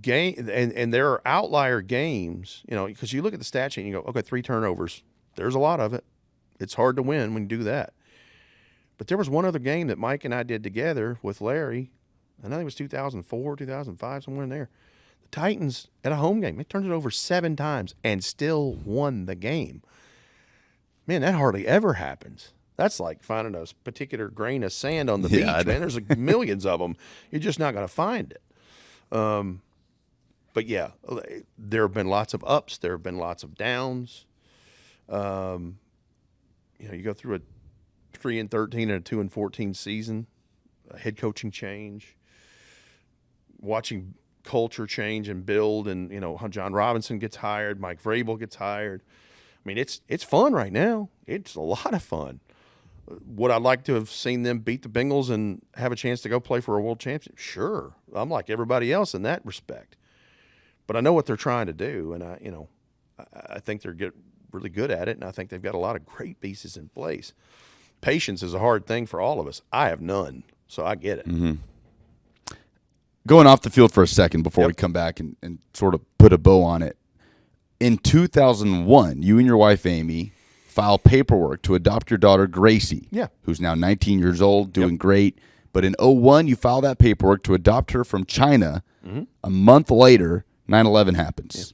and there are outlier games, because you look at the stat sheet and you go, okay, 3 turnovers. There's a lot of it. It's hard to win when you do that. But there was one other game that Mike and I did together with Larry, and I think it was 2004, 2005, somewhere in there. The Titans, at a home game, they turned it over 7 times and still won the game. Man, that hardly ever happens. That's like finding a particular grain of sand on the beach, man. There's millions of them. You're just not going to find it. But, yeah, there have been lots of ups. There have been lots of downs. You go through a 3-13 and a 2-14 season, a head coaching change, watching culture change and build, and how John Robinson gets hired, Mike Vrabel gets hired. I mean, it's fun right now. It's a lot of fun. Would I like to have seen them beat the Bengals and have a chance to go play for a world championship? Sure. I'm like everybody else in that respect. But I know what they're trying to do, and I think they're really good at it, and I think they've got a lot of great pieces in place. Patience is a hard thing for all of us. I have none, so I get it.
Mm-hmm. Going off the field for a second before we come back and sort of put a bow on it. In 2001, you and your wife, Amy, filed paperwork to adopt your daughter, Gracie, who's now 19 years old, doing great. But in 2001, you filed that paperwork to adopt her from China. Mm-hmm. A month later, 9/11 happens.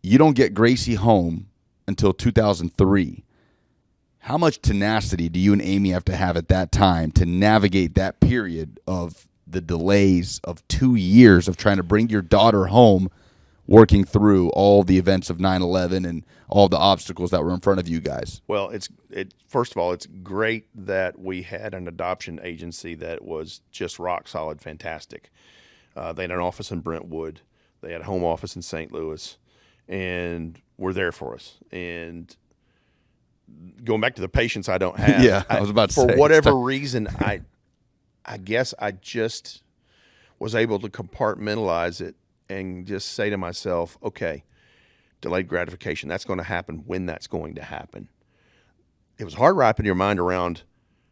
You don't get Gracie home until 2003. How much tenacity do you and Amy have to have at that time to navigate that period of the delays of 2 years of trying to bring your daughter home, working through all the events of 9/11 and all the obstacles that were in front of you guys?
Well, first of all, it's great that we had an adoption agency that was just rock solid, fantastic. They had an office in Brentwood. They had a home office in St. Louis, and were there for us. And going back to the patience I don't have.
I was about to say.
For whatever reason, I guess I just was able to compartmentalize it and just say to myself, okay, delayed gratification, that's going to happen when that's going to happen. It was hard wrapping your mind around,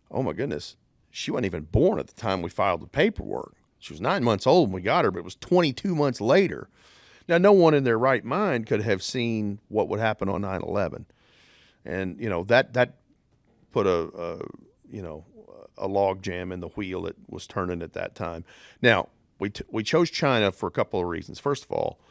oh my goodness, she wasn't even born at the time we filed the paperwork. She was 9 months old when we got her, but it was 22 months later. Now, no one in their right mind could have seen what would happen on 9/11. And, that put a log jam in the wheel that was turning at that time. Now, we chose China for a couple of reasons. First of all,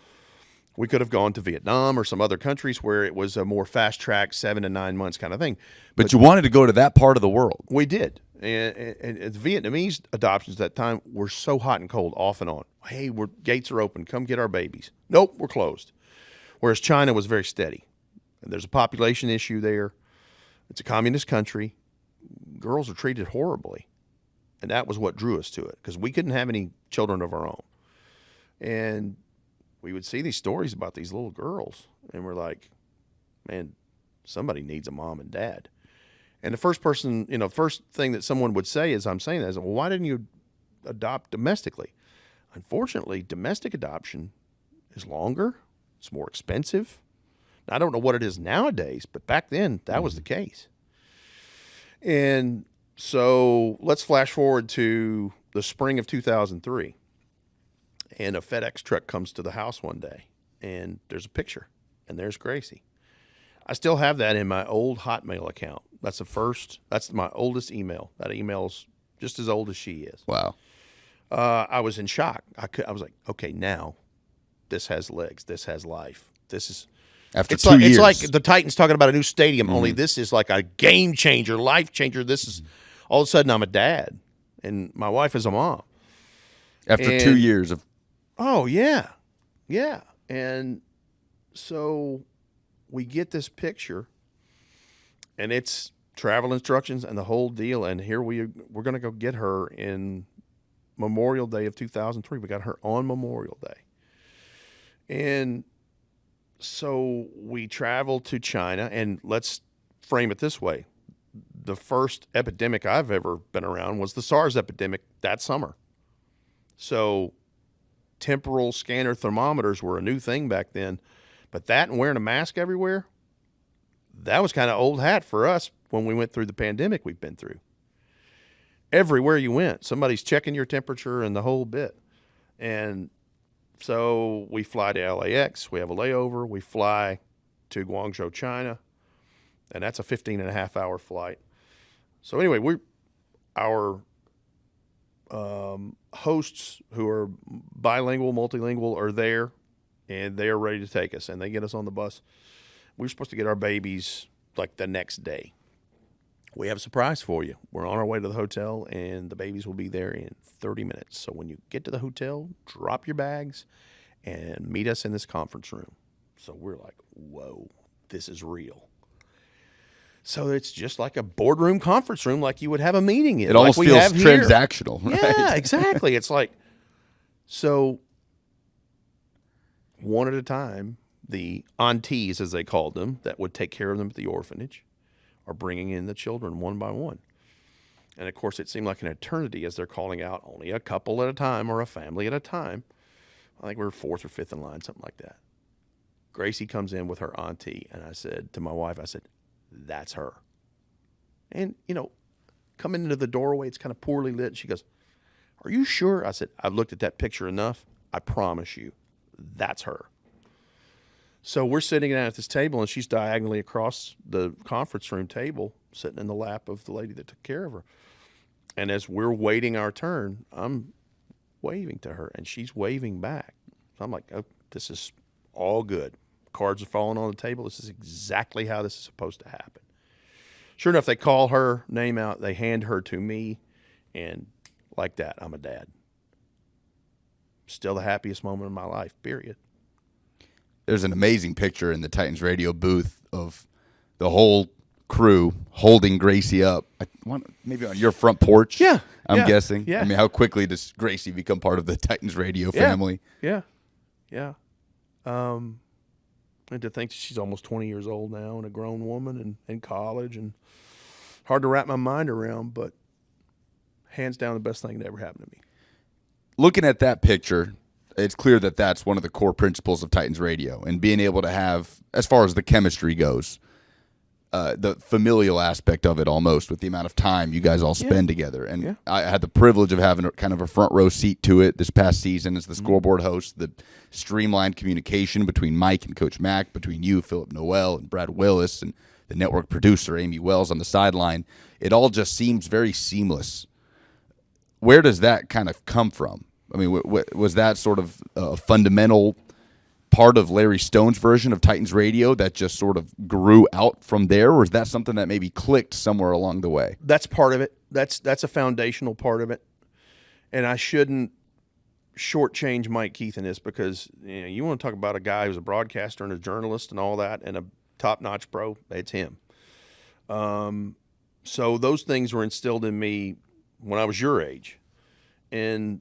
we could have gone to Vietnam or some other countries where it was a more fast-track 7 to 9 months kind of thing.
But you wanted to go to that part of the world.
We did. And the Vietnamese adoptions at that time were so hot and cold, off and on. Hey, gates are open. Come get our babies. Nope, we're closed. Whereas China was very steady. And there's a population issue there. It's a communist country. Girls are treated horribly. And that was what drew us to it, because we couldn't have any children of our own. And we would see these stories about these little girls, and we're like, man, somebody needs a mom and dad. And the first thing that someone would say as I'm saying that is, well, why didn't you adopt domestically? Unfortunately, domestic adoption is longer. It's more expensive. Now, I don't know what it is nowadays, but back then that was the case. And so let's flash forward to the spring of 2003. And a FedEx truck comes to the house one day, and there's a picture, and there's Gracie. I still have that in my old Hotmail account. That's my oldest email. That email's just as old as she is.
Wow.
I was in shock. I was like, okay, now this has legs. This has life. This is
after 2 years.
It's like the Titans talking about a new stadium. Only this is like a game changer, life changer. This is all of a sudden I'm a dad, and my wife is a mom.
After 2 years of
Oh, yeah. Yeah. And so we get this picture, and it's travel instructions and the whole deal. And here we're going to go get her in Memorial Day of 2003. We got her on Memorial Day. And so we traveled to China, and let's frame it this way. The first epidemic I've ever been around was the SARS epidemic that summer. So temporal scanner thermometers were a new thing back then, but that and wearing a mask everywhere, that was kind of old hat for us when we went through the pandemic we've been through. Everywhere you went, somebody's checking your temperature and the whole bit. And so we fly to LAX, we have a layover, we fly to Guangzhou, China, and that's a 15-and-a-half-hour flight. So anyway, our hosts who are bilingual, multilingual are there, and they are ready to take us, and they get us on the bus. We're supposed to get our babies like the next day. We have a surprise for you. We're on our way to the hotel, and the babies will be there in 30 minutes. So when you get to the hotel, drop your bags and meet us in this conference room. So we're like, whoa, this is real. So it's just like a boardroom conference room, like you would have a meeting in.
It almost
like
feels transactional, right?
Yeah, exactly. It's like, so one at a time, the aunties, as they called them, that would take care of them at the orphanage, are bringing in the children one by one. And of course, it seemed like an eternity as they're calling out only a couple at a time or a family at a time. I think we were fourth or fifth in line, something like that. Gracie comes in with her auntie, and I said to my wife, I said, that's her. And, coming into the doorway, it's kind of poorly lit. She goes, are you sure? I said, I've looked at that picture enough. I promise you, that's her. So we're sitting down at this table, and she's diagonally across the conference room table, sitting in the lap of the lady that took care of her. And as we're waiting our turn, I'm waving to her, and she's waving back. So I'm like, oh, this is all good. Cards are falling on the table. This is exactly how this is supposed to happen. Sure enough, they call her name out. They hand her to me, and like that, I'm a dad. Still the happiest moment of my life, period.
There's an amazing picture in the Titans radio booth of the whole crew holding Gracie up. Maybe on your front porch.
Yeah.
I'm guessing.
Yeah.
I mean, how quickly does Gracie become part of the Titans radio family?
Yeah. And to think she's almost 20 years old now and a grown woman and in college, and hard to wrap my mind around, but hands down the best thing that ever happened to me.
Looking at that picture, it's clear that that's one of the core principles of Titans radio, and being able to have, as far as the chemistry goes, the familial aspect of it almost, with the amount of time you guys all spend together. And I had the privilege of having kind of a front row seat to it this past season as the scoreboard host, the streamlined communication between Mike and Coach Mack, between you, Philip Noel, and Brad Willis, and the network producer, Amy Wells, on the sideline. It all just seems very seamless. Where does that kind of come from? I mean, was that sort of a fundamental part of Larry Stone's version of Titans radio that just sort of grew out from there, or is that something that maybe clicked somewhere along the way?
That's part of it. That's a foundational part of it. And I shouldn't shortchange Mike Keith in this, because you want to talk about a guy who's a broadcaster and a journalist and all that and a top-notch pro, it's him. So those things were instilled in me when I was your age. And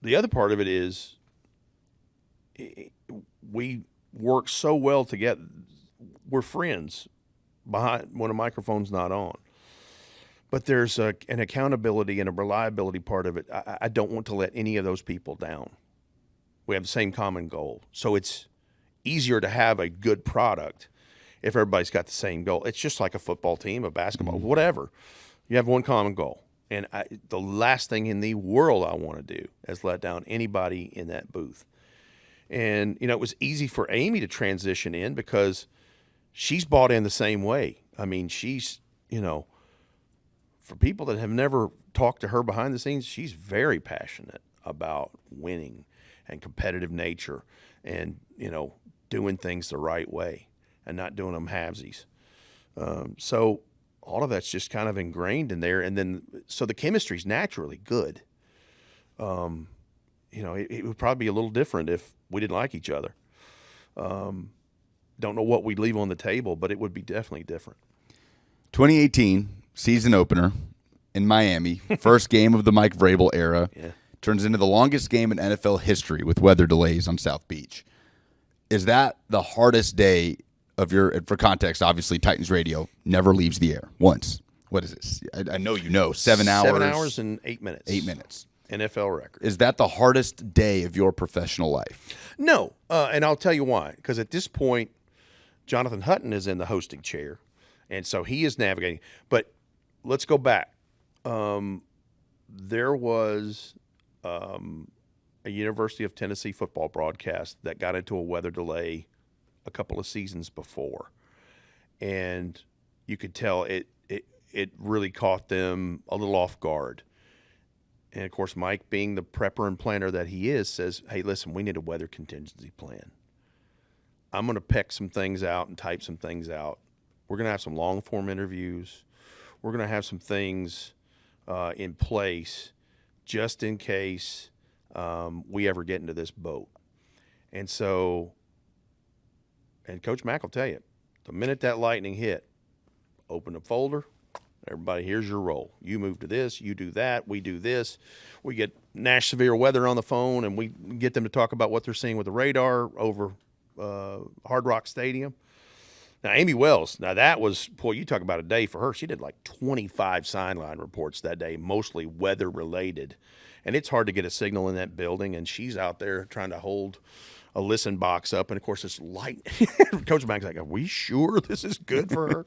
the other part of it is we work so well together. We're friends behind when a microphone's not on. But there's an accountability and a reliability part of it. I don't want to let any of those people down. We have the same common goal. So it's easier to have a good product if everybody's got the same goal. It's just like a football team, a basketball, whatever. You have one common goal. And the last thing in the world I want to do is let down anybody in that booth. And, it was easy for Amy to transition in because she's bought in the same way. I mean, she's, for people that have never talked to her behind the scenes, she's very passionate about winning and competitive nature and, doing things the right way and not doing them halvesies. So all of that's just kind of ingrained in there. And then, so the chemistry's naturally good. it would probably be a little different if we didn't like each other. Don't know what we'd leave on the table, but it would be definitely different.
2018 season opener in Miami, first game of the Mike Vrabel era, turns into the longest game in NFL history with weather delays on South Beach. Is that the hardest day of for context, obviously Titans radio never leaves the air once. What is this? I know 7 hours.
7 hours and 8 minutes.
8 minutes.
NFL record.
Is that the hardest day of your professional life?
No, and I'll tell you why. Because at this point, Jonathan Hutton is in the hosting chair, and so he is navigating. But let's go back. There was a University of Tennessee football broadcast that got into a weather delay a couple of seasons before, and you could tell it really caught them a little off guard. And, of course, Mike, being the prepper and planner that he is, says, hey, listen, we need a weather contingency plan. I'm going to peck some things out and type some things out. We're going to have some long-form interviews. We're going to have some things in place just in case we ever get into this boat. And so, and Coach Mack will tell you, the minute that lightning hit, open a folder. Everybody, here's your role. You move to this, you do that, we do this. We get Nash Severe Weather on the phone, and we get them to talk about what they're seeing with the radar over Hard Rock Stadium. Now, Amy Wells, that was, boy, you talk about a day for her. She did like 25 sideline reports that day, mostly weather-related. And it's hard to get a signal in that building, and she's out there trying to hold a listen box up. And, of course, it's light. Coach Mack's like, are we sure this is good for her?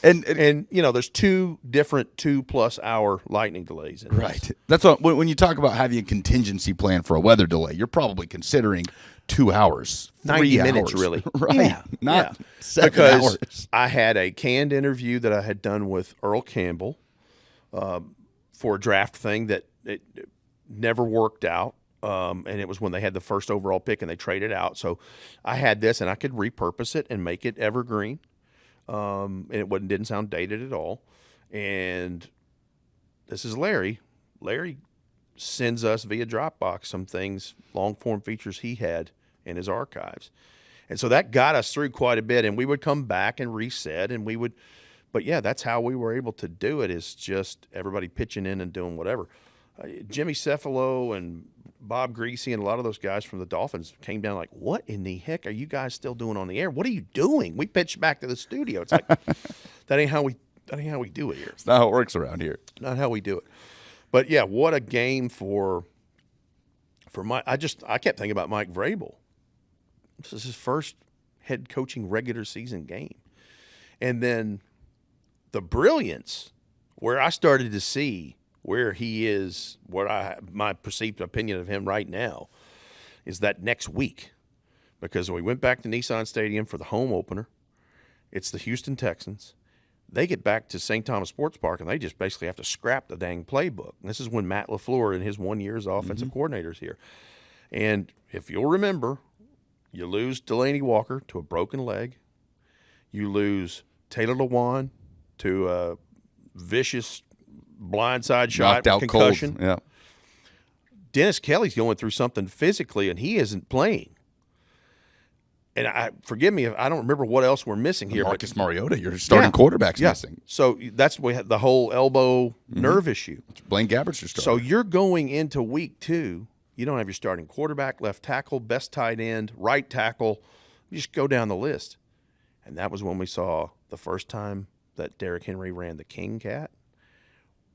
And there's two different 2+ hour lightning delays in this.
Right. That's what when you talk about having a contingency plan for a weather delay, you're probably considering 2 hours,
90
3
minutes,
hours.
really.
Right.
Yeah.
Not 7
because
hours.
I had a canned interview that I had done with Earl Campbell for a draft thing that it never worked out. And it was when they had the first overall pick and they traded out. So I had this, and I could repurpose it and make it evergreen. And it didn't sound dated at all. And this is Larry. Larry sends us via Dropbox some things, long-form features he had in his archives. And so that got us through quite a bit, and we would come back and reset, and we would – but, yeah, that's how we were able to do it, is just everybody pitching in and doing whatever. Jimmy Cefalo and Bob Greasy and a lot of those guys from the Dolphins came down like, what in the heck are you guys still doing on the air? What are you doing? We pitched back to the studio. It's like, that ain't how we do it here.
It's not how it works around here.
Not how we do it. But, yeah, what a game for Mike. I kept thinking about Mike Vrabel. This is his first head coaching regular season game. And then the brilliance where I started to see where he is, my perceived opinion of him right now is that next week, because we went back to Nissan Stadium for the home opener. It's the Houston Texans. They get back to St. Thomas Sports Park, and they just basically have to scrap the dang playbook. And this is when Matt LaFleur and his 1 year as offensive coordinator's here. And if you'll remember, you lose Delaney Walker to a broken leg. You lose Taylor Lewan to a vicious blindside shot,
knocked out
concussion.
Cold. Yeah.
Dennis Kelly's going through something physically, and he isn't playing. And forgive me if I don't remember what else we're missing here.
Marcus Mariota, your starting quarterback's missing.
So that's we had the whole elbow nerve issue.
Blaine Gabbert's your starter.
So you're going into week 2. You don't have your starting quarterback, left tackle, best tight end, right tackle. You just go down the list. And that was when we saw the first time that Derrick Henry ran the King Cat.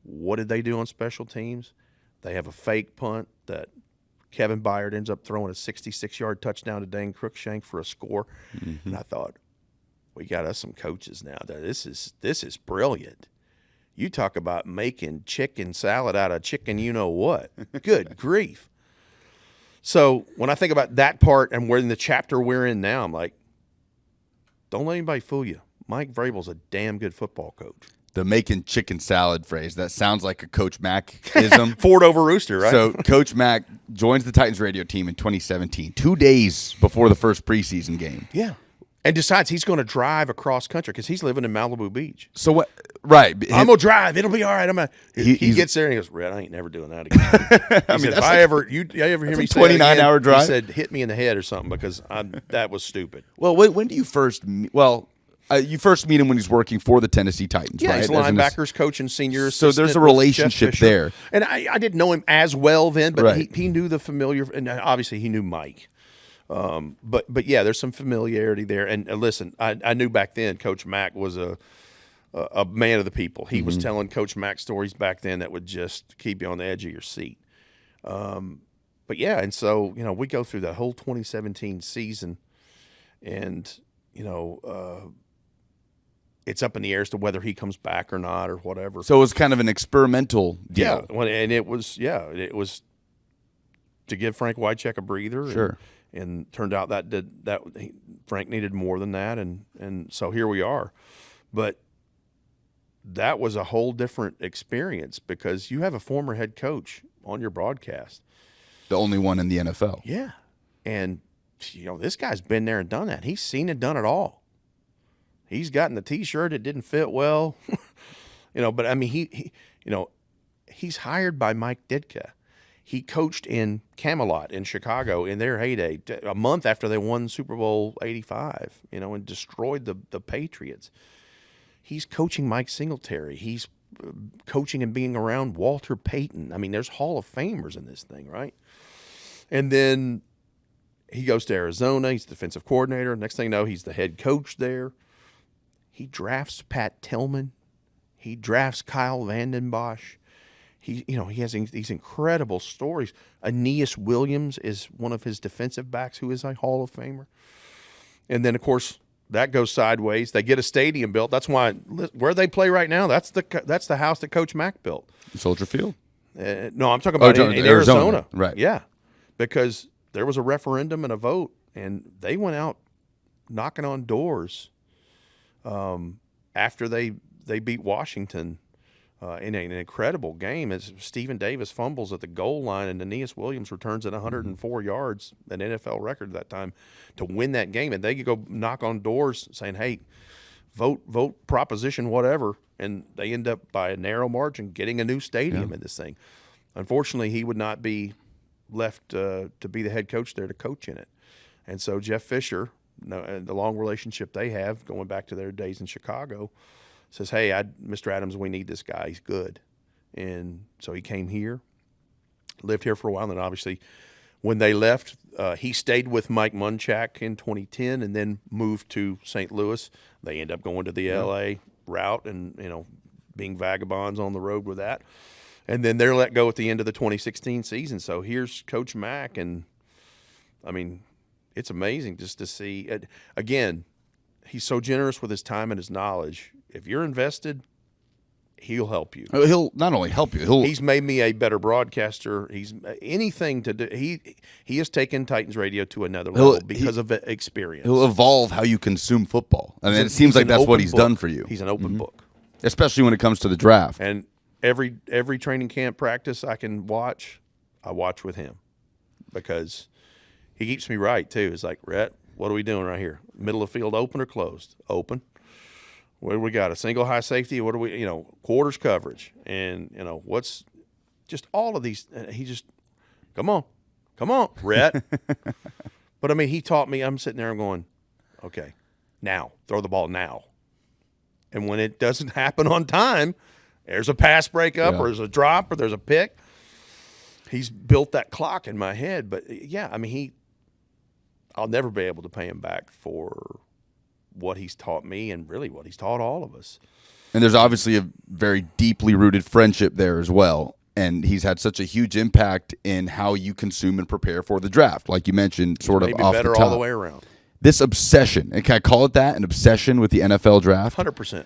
What did they do on special teams? They have a fake punt that Kevin Byard ends up throwing a 66-yard touchdown to Dane Cruikshank for a score. And I thought, we got us some coaches now. This is brilliant. You talk about making chicken salad out of chicken you-know-what. Good grief. So when I think about that part and we're in the chapter we're in now, I'm like, don't let anybody fool you. Mike Vrabel's a damn good football coach.
The making chicken salad phrase, that sounds like a Coach Mack-ism.
Ford over Rooster, right?
So Coach Mack joins the Titans radio team in 2017, 2 days before the first preseason game.
Yeah. And decides he's going to drive across country because he's living in Malibu Beach.
So what? Right.
I'm going to drive. It'll be all right. He gets there and he goes, Rhett, I ain't never doing that again. He said, if I ever hear me say
29-hour drive.
He said, hit me in the head or something because that was stupid.
Well, when do you first meet? Well, you first meet him when he's working for the Tennessee Titans,
yeah,
right?
he's linebackers coach and senior
So
assistant.
there's a relationship there.
And I didn't know him as well then, but
Right.
he knew the familiar, and obviously he knew Mike. But yeah, there's some familiarity there. And listen, I knew back then Coach Mack was a man of the people. He was telling Coach Mack stories back then that would just keep you on the edge of your seat. But yeah, and so we go through that whole 2017 season, and it's up in the air as to whether he comes back or not or whatever.
So it was kind of an experimental deal.
Yeah, and it was to give Frank Wycheck a breather.
Sure.
And turned out that Frank needed more than that, and so here we are. But that was a whole different experience because you have a former head coach on your broadcast.
The only one in the NFL.
Yeah. And this guy's been there and done that. He's seen and done it all. He's gotten the T-shirt, it didn't fit well. But I mean he's hired by Mike Ditka. He coached in Camelot in Chicago in their heyday, a month after they won Super Bowl 85, and destroyed the Patriots. He's coaching Mike Singletary. He's coaching and being around Walter Payton. I mean, there's Hall of Famers in this thing, right? And then he goes to Arizona. He's the defensive coordinator. Next thing you know, he's the head coach there. He drafts Pat Tillman. He drafts Kyle Vanden Bosch. He has these incredible stories. Aeneas Williams is one of his defensive backs who is a Hall of Famer. And then, of course, that goes sideways. They get a stadium built. That's why where they play right now, that's the house that Coach Mack built.
Soldier Field?
No, I'm talking about in Arizona.
Right.
Yeah, because there was a referendum and a vote, and they went out knocking on doors after they beat Washington. In an incredible game, as Stephen Davis fumbles at the goal line and Aeneas Williams returns at 104 yards, an NFL record at that time, to win that game. And they could go knock on doors saying, hey, vote proposition whatever, and they end up by a narrow margin getting a new stadium in this thing. Unfortunately, he would not be left to be the head coach there to coach in it. And so Jeff Fisher, the long relationship they have going back to their days in Chicago, says, hey, Mr. Adams, we need this guy. He's good. And so he came here, lived here for a while. And then obviously when they left, he stayed with Mike Munchak in 2010 and then moved to St. Louis. They end up going to the L.A. route and, being vagabonds on the road with that. And then they're let go at the end of the 2016 season. So here's Coach Mack. And, I mean, it's amazing just to see. Again, he's so generous with his time and his knowledge. If you're invested, he'll help you.
He'll not only help you,
he's made me a better broadcaster. He's anything to do. He has taken Titans radio to another level because of experience.
He'll evolve how you consume football. I mean, it seems like that's what he's done for you.
He's an open book,
especially when it comes to the draft.
And every training camp practice I can watch, I watch with him because he keeps me right too. It's like, Rhett, what are we doing right here? Middle of field open or closed? Open. What do we got? A single high safety? What do we, quarters coverage? And, what's just all of these. He just, come on, Rhett. But, I mean, he taught me. I'm sitting there and going, okay, now, throw the ball now. And when it doesn't happen on time, there's a pass breakup or there's a drop or there's a pick. He's built that clock in my head. But, yeah, I mean, I'll never be able to pay him back for what he's taught me and really what he's taught all of us.
And there's obviously a very deeply rooted friendship there as well. And he's had such a huge impact in how you consume and prepare for the draft, like you mentioned, sort of off
better
the top.
All the way around.
This obsession, and can I call it that, an obsession with the NFL draft?
100%.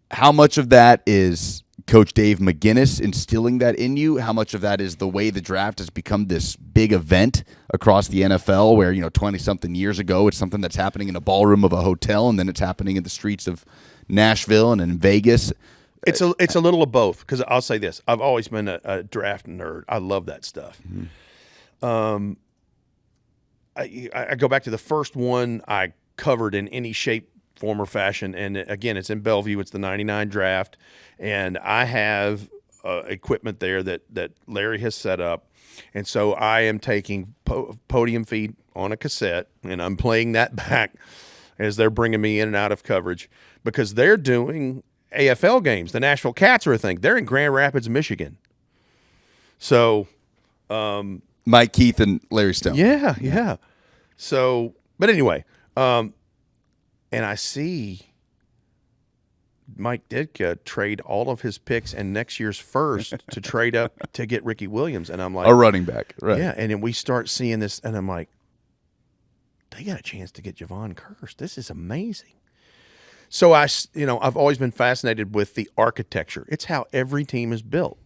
How much of that is Coach Dave McGinnis instilling that in you? How much of that is the way the draft has become this big event across the NFL where, 20-something years ago, it's something that's happening in a ballroom of a hotel, and then it's happening in the streets of Nashville and in Vegas?
It's a little of both, because I'll say this. I've always been a draft nerd. I love that stuff. Mm-hmm. I go back to the first one I covered in any shape, form, or fashion. And again, it's in Bellevue. It's the 99 draft. And I have equipment there that Larry has set up. And so I am taking podium feed on a cassette, and I'm playing that back as they're bringing me in and out of coverage, because they're doing AFL games. The Nashville Cats are a thing. They're in Grand Rapids, Michigan. So
Mike Keith and Larry Stone.
Yeah. So, but anyway, and I see Mike Ditka trade all of his picks and next year's first to trade up to get Ricky Williams. And I'm like,
a running back. Right.
Yeah. And then we start seeing this, and I'm like, they got a chance to get Javon Curse. This is amazing. So I've always been fascinated with the architecture. It's how every team is built.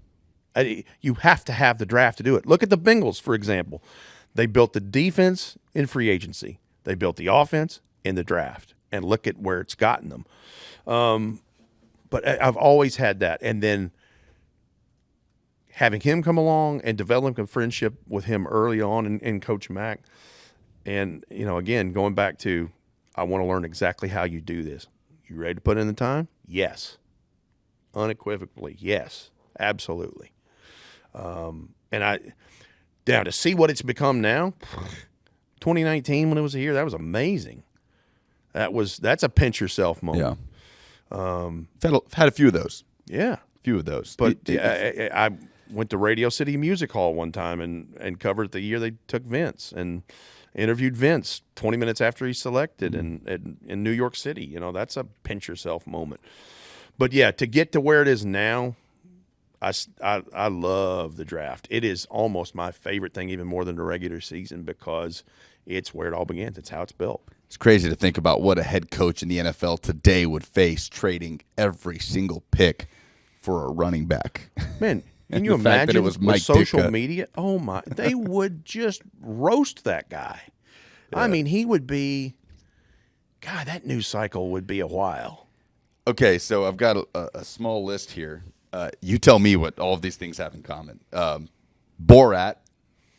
You have to have the draft to do it. Look at the Bengals, for example. They built the defense in free agency. They built the offense in the draft. And look at where it's gotten them. But I've always had that. And then having him come along and developing a friendship with him early on in Coach Mack. And, again, going back to, I want to learn exactly how you do this. You ready to put in the time? Yes. Unequivocally, yes. Absolutely. And to see what it's become now, 2019 when it was here, that was amazing. That's a pinch yourself moment.
Yeah. I've had a few of those.
Yeah.
A few of those.
But I went to Radio City Music Hall one time and covered the year they took Vince and interviewed Vince 20 minutes after he selected in New York City. That's a pinch yourself moment. But yeah, to get to where it is now, I love the draft. It is almost my favorite thing, even more than the regular season, because it's where it all begins. It's how it's built.
It's crazy to think about what a head coach in the NFL today would face, trading every single pick for a running back.
Man, can you imagine it was with social media? Oh, my. They would just roast that guy. Yeah. I mean, he would be – God, that news cycle would be a while.
Okay, so I've got a small list here. You tell me what all of these things have in common. Borat,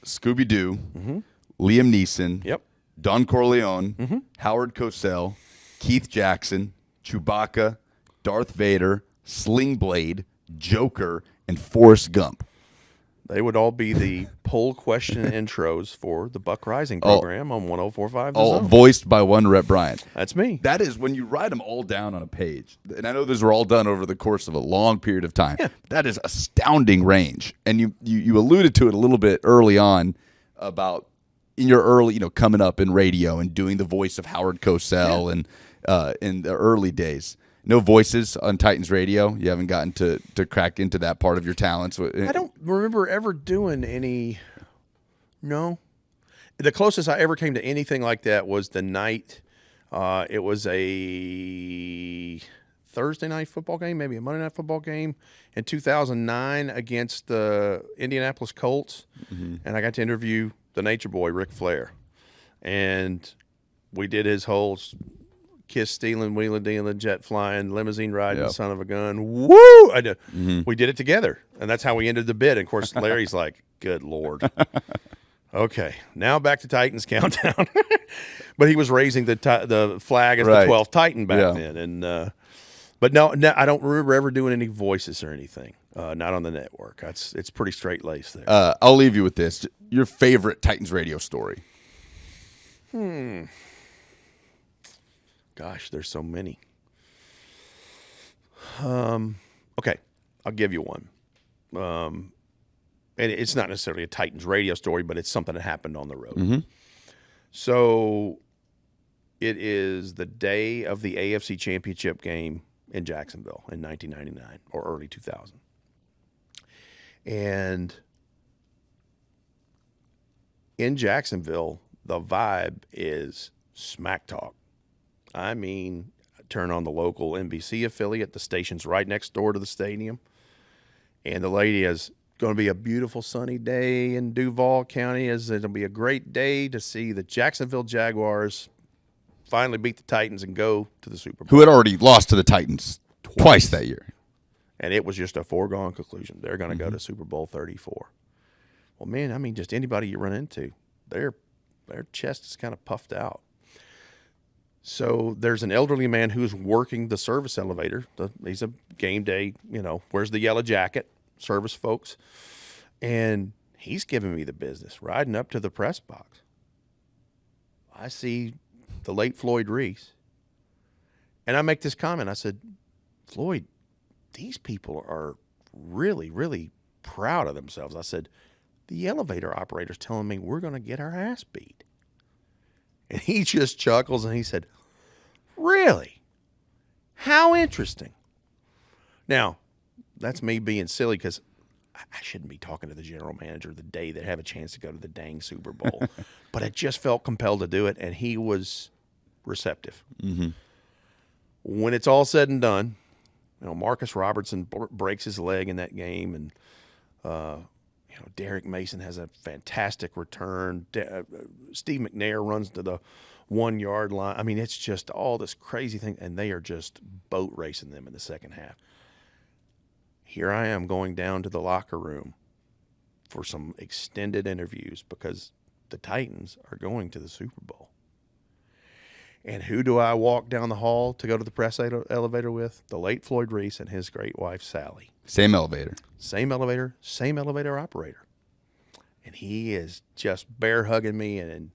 Scooby-Doo, Liam Neeson, Don Corleone, Howard Cosell, Keith Jackson, Chewbacca, Darth Vader, Sling Blade, Joker, and Forrest Gump.
They would all be the poll question intros for the Buck Rising program on 104.5 The
All
Zone.
voiced by one Rhett Bryan.
That's me.
That is when you write them all down on a page. And I know those were all done over the course of a long period of time.
Yeah.
That is astounding range. And you alluded to it a little bit early on about in your early, coming up in radio and doing the voice of Howard Cosell and in the early days. No voices on Titans radio? You haven't gotten to crack into that part of your talents?
I don't remember ever doing any – no. The closest I ever came to anything like that was the night it was a Thursday night football game, maybe a Monday night football game in 2009 against the Indianapolis Colts. And I got to interview the Nature Boy, Ric Flair. And we did his whole – kiss stealing, wheeling, dealing, jet flying, limousine riding, son of a gun. Woo! We did it together, and that's how we ended the bid. And of course, Larry's like, "Good Lord." Okay, now back to Titans countdown. But he was raising the flag as the 12th Titan back then, and but no, I don't remember ever doing any voices or anything. Not on the network. It's pretty straight laced there.
I'll leave you with this: your favorite Titans radio story.
Gosh, there's so many. Okay, I'll give you one. And it's not necessarily a Titans radio story, but it's something that happened on the road. So it is the day of the AFC Championship game in Jacksonville in 1999 or early 2000. And in Jacksonville, the vibe is smack talk. I mean, turn on the local NBC affiliate. The station's right next door to the stadium. And the lady is going to be a beautiful sunny day in Duval County. It'll be a great day to see the Jacksonville Jaguars finally beat the Titans and go to the Super Bowl.
Who had already lost to the Titans twice that year.
And it was just a foregone conclusion. They're going to go to Super Bowl 34. Well, man, I mean, just anybody you run into, their chest is kind of puffed out. So there's an elderly man who's working the service elevator. He's a game day, wears the yellow jacket, service folks. And he's giving me the business, riding up to the press box. I see the late Floyd Reese. And I make this comment. I said, Floyd, these people are really, really proud of themselves. I said, the elevator operator's telling me we're going to get our ass beat. And he just chuckles and he said, really? How interesting. Now, that's me being silly because I shouldn't be talking to the general manager the day they have a chance to go to the dang Super Bowl. But I just felt compelled to do it, and he was receptive.
Mm-hmm.
When it's all said and done, Marcus Robertson breaks his leg in that game, and Derek Mason has a fantastic return. Steve McNair runs to the 1 yard line. I mean, it's just all this crazy thing, and they are just boat racing them in the second half. Here I am going down to the locker room for some extended interviews because the Titans are going to the Super Bowl. And who do I walk down the hall to go to the press elevator with? The late Floyd Reese and his great wife, Sally.
Same elevator.
Same elevator operator. And he is just bear hugging me and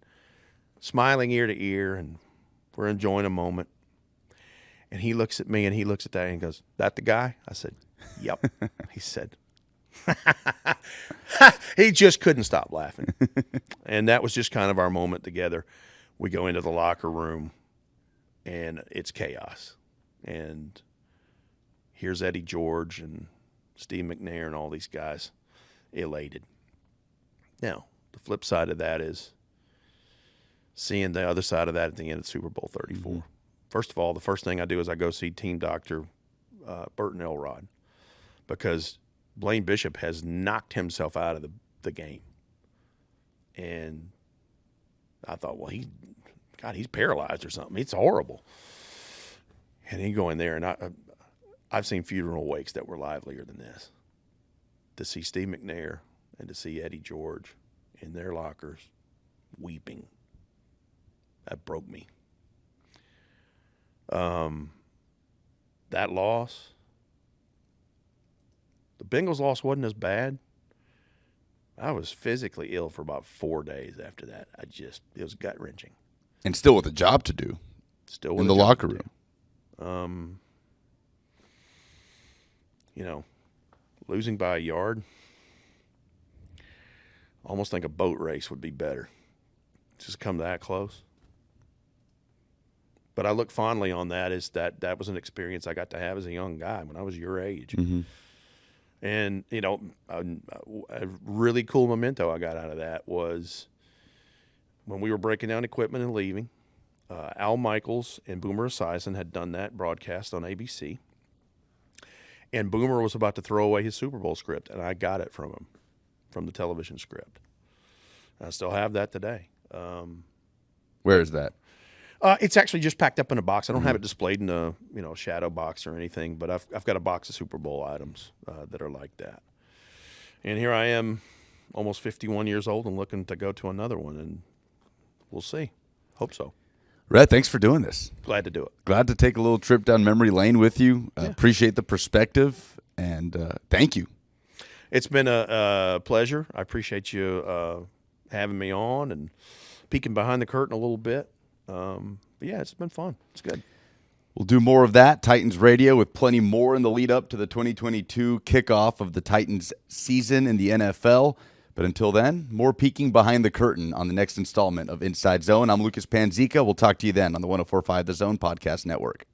smiling ear to ear, and we're enjoying a moment. And he looks at me and he looks at that and he goes, that the guy? I said, yep. He said, he just couldn't stop laughing. And that was just kind of our moment together. We go into the locker room and it's chaos. And here's Eddie George and Steve McNair and all these guys elated. Now, the flip side of that is seeing the other side of that at the end of Super Bowl 34. Mm-hmm. First of all, the first thing I do is I go see team doctor Burton Elrod, because Blaine Bishop has knocked himself out of the game. And I thought, well, he's paralyzed or something. It's horrible. And he go in there, and I've seen funeral wakes that were livelier than this. To see Steve McNair and to see Eddie George in their lockers weeping, that broke me. That loss, the Bengals loss wasn't as bad. I was physically ill for about 4 days after that. It was gut-wrenching.
And still with a job to do.
Still with
in the locker room.
Losing by a yard, I almost think a boat race would be better. Just come that close. But I look fondly on that as that was an experience I got to have as a young guy when I was your age.
Mm-hmm.
And, a really cool memento I got out of that was when we were breaking down equipment and leaving, Al Michaels and Boomer Esiason had done that broadcast on ABC. And Boomer was about to throw away his Super Bowl script, and I got it from him, from the television script. I still have that today.
Where is that?
It's actually just packed up in a box. I don't have it displayed in a shadow box or anything, but I've got a box of Super Bowl items that are like that. And here I am, almost 51 years old, and looking to go to another one, and we'll see. Hope so.
Rhett, thanks for doing this.
Glad to do it.
Glad to take a little trip down memory lane with you.
Yeah.
Appreciate the perspective, and thank you.
It's been a pleasure. I appreciate you having me on and peeking behind the curtain a little bit. But yeah, it's been fun. It's good.
We'll do more of that, Titans Radio, with plenty more in the lead up to the 2022 kickoff of the Titans season in the NFL. But until then, more peeking behind the curtain on the next installment of Inside Zone. I'm Lucas Panzica. We'll talk to you then on the 104.5 The Zone Podcast Network.